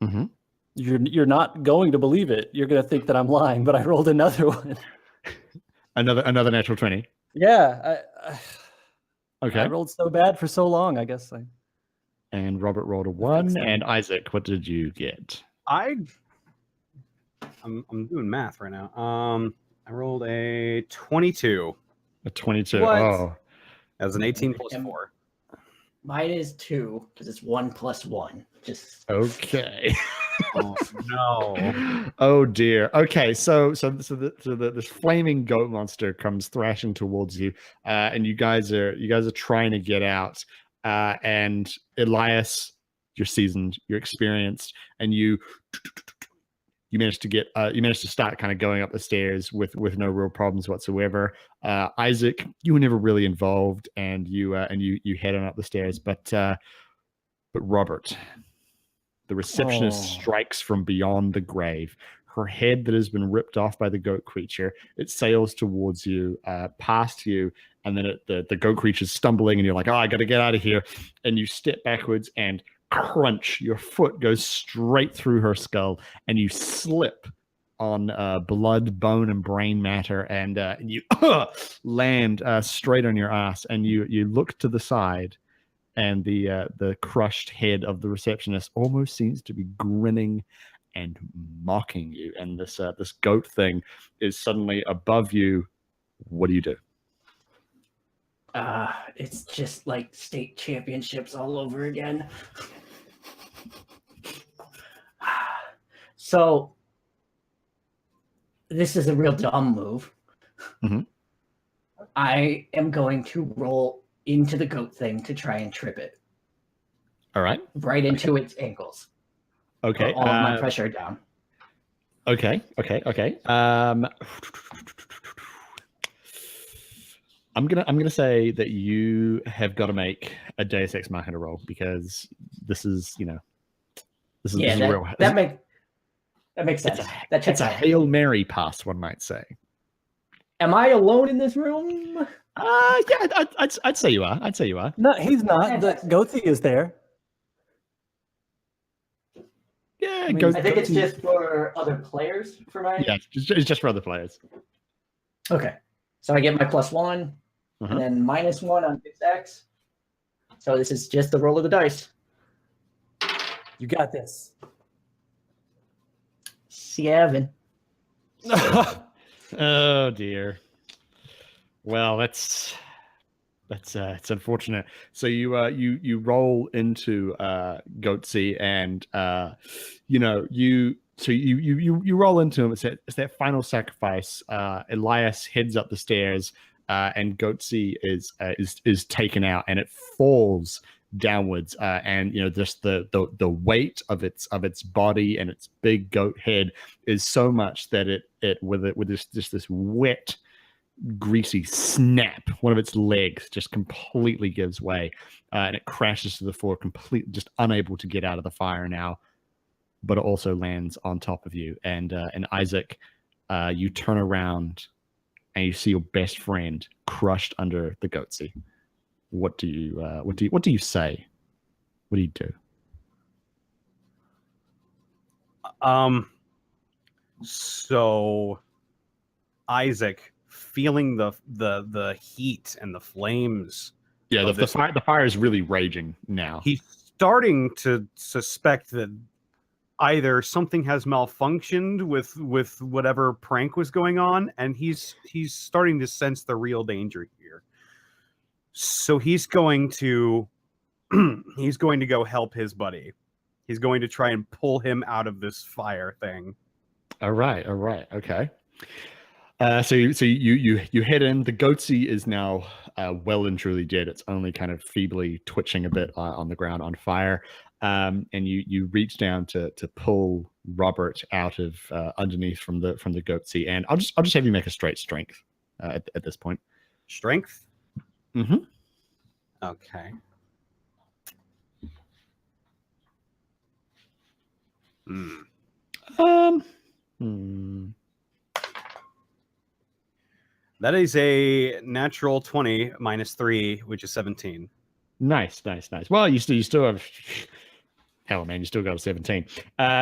Mm-hmm. You're not going to believe it. You're going to think that I'm lying, but I rolled another one. Another natural 20. Yeah. Okay. I rolled so bad for so long, I guess. And Robert rolled a 1. And Isaac, what did you get? I'm doing math right now. I rolled a 22. A 22. What? Oh. As an 18 plus 4. Mine is 2 because it's 1 plus 1. Just okay. Oh no! Oh dear. Okay, so this flaming goat monster comes thrashing towards you, and you guys are trying to get out. And Elias, you're seasoned, you're experienced, and you managed to start kind of going up the stairs with no real problems whatsoever. Isaac, you were never really involved, and you head on up the stairs, but Robert, the receptionist strikes from beyond the grave. Her head that has been ripped off by the goat creature, it sails towards you, past you, and then the goat creature's stumbling, and you're like, oh, I got to get out of here. And you step backwards, and crunch, your foot goes straight through her skull, and you slip on blood, bone, and brain matter, and you land straight on your ass, and you look to the side, and the crushed head of the receptionist almost seems to be grinning and mocking you, and this goat thing is suddenly above you. What do you do? it's just like state championships all over again. So this is a real dumb move. Mm-hmm. I am going to roll into the goat thing to try and trip it. All right. Right into its ankles. Okay. All of my pressure down. Okay. I'm gonna say that you have got to make a Deus Ex Machina roll, because this is real. That makes sense. It's a Hail Mary pass, one might say. Am I alone in this room? Yeah, I'd say you are. I'd say you are. No, he's not. The Goathy is there. Yeah, I mean, I think it's just for other players for my. Yeah, it's just for other players. Okay, so I get my +1, and then -1 on this X. So this is just the roll of the dice. You got this. 7. Oh dear. Well, it's unfortunate. So you roll into Goatsy, and you roll into him. It's that final sacrifice. Elias heads up the stairs, and Goatsy is taken out, and it falls downwards, and just the weight of its body and its big goat head is so much that it with this wet, greasy snap, one of its legs just completely gives way, and it crashes to the floor, completely just unable to get out of the fire now. But it also lands on top of you, and Isaac, you turn around and you see your best friend crushed under the Goatsy. What do you say? What do you do? So Isaac, feeling the heat and the flames. Yeah, of the fire is really raging now. He's starting to suspect that either something has malfunctioned with whatever prank was going on, and he's starting to sense the real danger here. So he's going to go help his buddy. He's going to try and pull him out of this fire thing. All right, okay. So you head in. The goatsy is now well and truly dead. It's only kind of feebly twitching a bit on the ground on fire. And you reach down to pull Robert out of underneath from the goatsy. And I'll just have you make a straight strength at this point. Strength. Mm-hmm. Okay. That is a natural 20 minus 3, which is 17. Nice. Well, you still have. Hell, man, you still got a 17.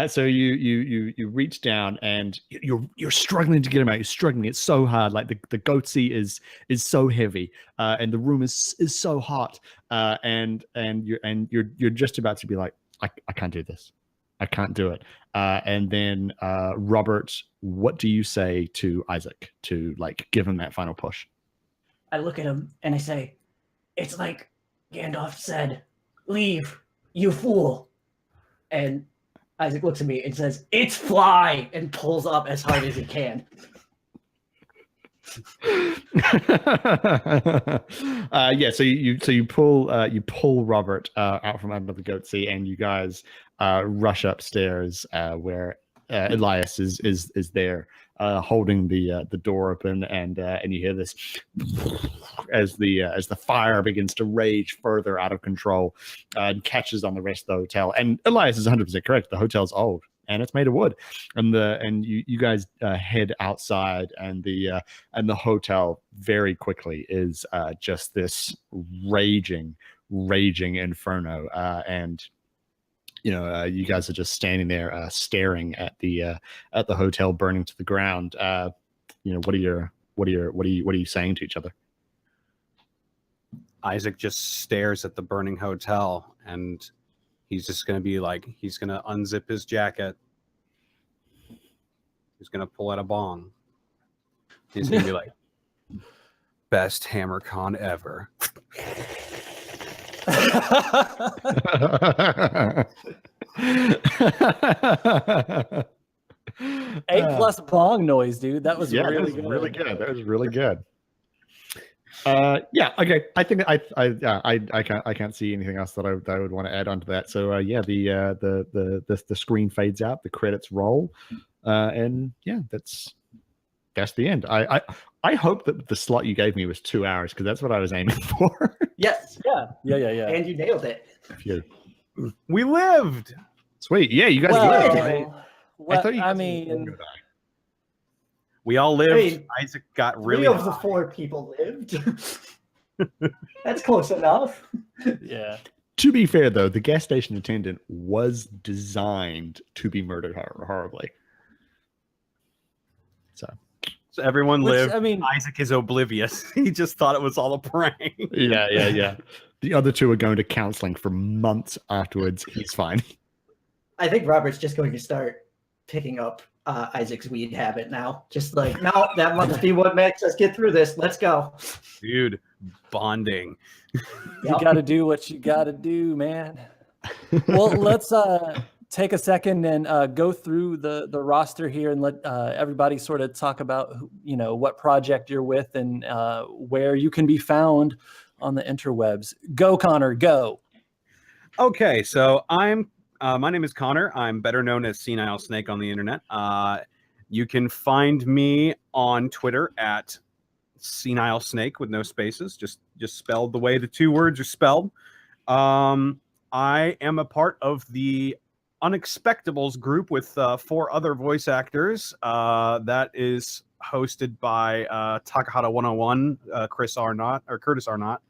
So you reach down and you're struggling to get him out. You're struggling. It's so hard. Like the goatsy is so heavy, and the room is so hot. And you're just about to be like, I can't do this. I can't do it. And then Robert, what do you say to Isaac to like give him that final push? I look at him and I say, "It's like Gandalf said, leave, you fool." And Isaac looks at me and says, "It's fly," and pulls up as hard as he can. Yeah, so you pull Robert out from under the goatsy, and you guys rush upstairs where Elias is there holding the door open, and you hear this as the fire begins to rage further out of control and catches on the rest of the hotel. And Elias is 100% correct. The hotel's old and it's made of wood, and you guys head outside, and the hotel very quickly is just this raging inferno, and you guys are just standing there staring at the hotel burning to the ground. What are you saying to each other? Isaac just stares at the burning hotel, and he's just going to be like, he's going to unzip his jacket. He's going to pull out a bong. He's going to be like, best HammerCon ever. A+ bong noise, dude. That was really good. Really good. That was really good. Yeah. Okay. I think I can't see anything else that I would want to add on to that. So yeah, the screen fades out, the credits roll, and yeah, that's the end. I hope that the slot you gave me was 2 hours, because that's what I was aiming for. Yes. Yeah. And you nailed it. We lived. Sweet. Yeah, you guys lived. I mean, we all lived. I mean, Isaac got really 3 of the high. 4 people lived. That's close enough. yeah. To be fair, though, the gas station attendant was designed to be murdered horribly. So everyone lived. I mean, Isaac is oblivious. He just thought it was all a prank. Yeah. The other two are going to counseling for months afterwards. He's fine. I think Robert's just going to start picking up Isaac's weed habit now. Just like, no, that must be what makes us get through this. Let's go. Dude, bonding. you got to do what you got to do, man. Well, let's take a second and go through the roster here and let everybody sort of talk about what project you're with and where you can be found on the interwebs. Go, Connor, go. Okay, so my name is Connor. I'm better known as Senile Snake on the internet. You can find me on Twitter at Senile Snake with no spaces, just spelled the way the 2 words are spelled. I am a part of the Unexpectables group with 4 other voice actors. That is hosted by Takahata 101, Curtis Arnott,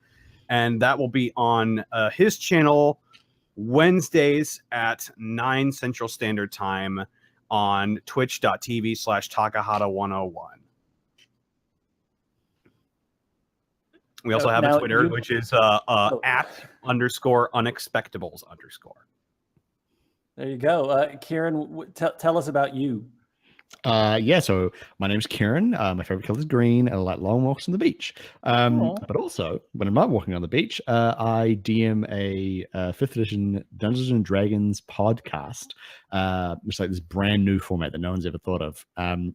and that will be on his channel Wednesdays at 9 Central Standard Time. on twitch.tv/Takahata101. We also have a Now Twitter, you- which is Oh. @_unexpectables_. There you go. Kieran, tell us about you. So my name's Kieran. My favorite color is green, and I like long walks on the beach. Aw. But also, when I'm not walking on the beach, I DM a 5th edition Dungeons and Dragons podcast, which is like this brand new format that no one's ever thought of,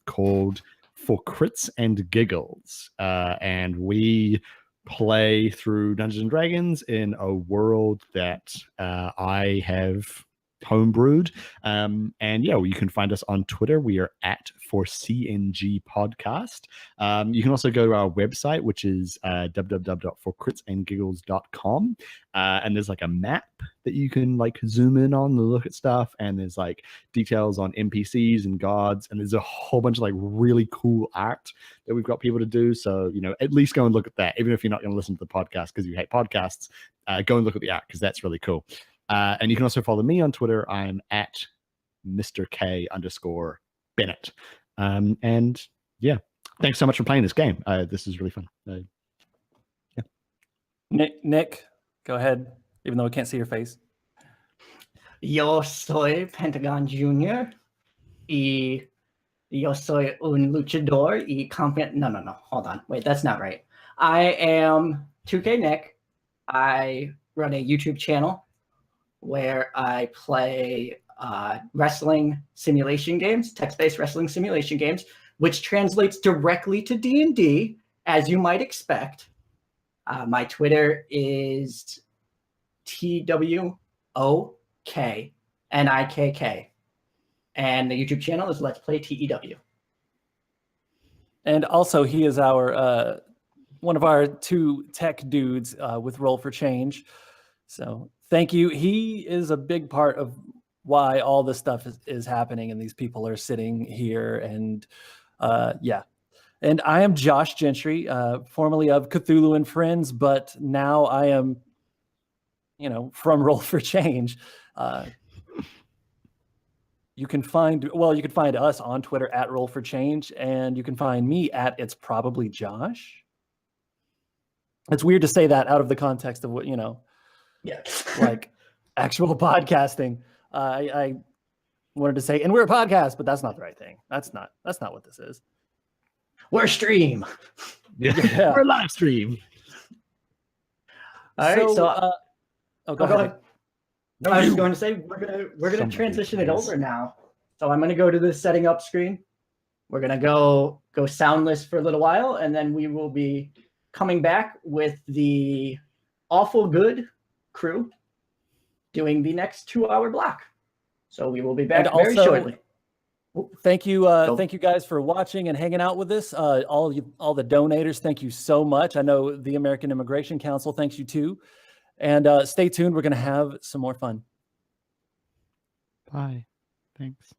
called For Crits and Giggles. And we play through Dungeons and Dragons in a world that I have homebrewed. And yeah, well, you can find us on Twitter. We are @4CNG podcast. You can also go to our website, which is www.forcritsandgiggles.com. And there's like a map that you can like zoom in on and look at stuff. And there's like details on NPCs and gods. And there's a whole bunch of like really cool art that we've got people to do. So, you know, at least go and look at that. Even if you're not going to listen to the podcast because you hate podcasts, go and look at the art because that's really cool. And you can also follow me on Twitter. I'm @Mr. K_Bennett. And yeah, thanks so much for playing this game. This is really fun. Nick, go ahead, even though we can't see your face. Yo soy Pentagon Jr. Y yo soy un luchador y campeón. No. Hold on. Wait, that's not right. I am 2K Nick. I run a YouTube channel where I play wrestling simulation games, text-based wrestling simulation games, which translates directly to D&D, as you might expect. My Twitter is TWOKNIKK, and the YouTube channel is Let's Play TEW. And also, he is our one of our 2 tech dudes with Roll for Change. So thank you. He is a big part of why all this stuff is happening, and these people are sitting here. And yeah. And I am Josh Gentry, formerly of Cthulhu and Friends, but now I am, you know, from Roll for Change. You can find us on Twitter @RollForChange, and you can find me @It's Probably Josh. It's weird to say that out of the context of what, you know, Yeah. like actual podcasting. I wanted to say, and we're a podcast, but that's not the right thing. That's not what this is. We're stream. Yeah. We're live stream. All right, so go go ahead. ahead. No, I was just going to say we're gonna Somebody transition it please. over now. So I'm gonna go to the setting up screen. We're gonna go soundless for a little while, and then we will be coming back with the Awful Good crew doing the next 2-hour block. So we will be back And very also, shortly. Thank you guys for watching and hanging out with us. All the donators, thank you so much. I know the American Immigration Council thanks you too. And stay tuned. We're going to have some more fun. Bye. Thanks.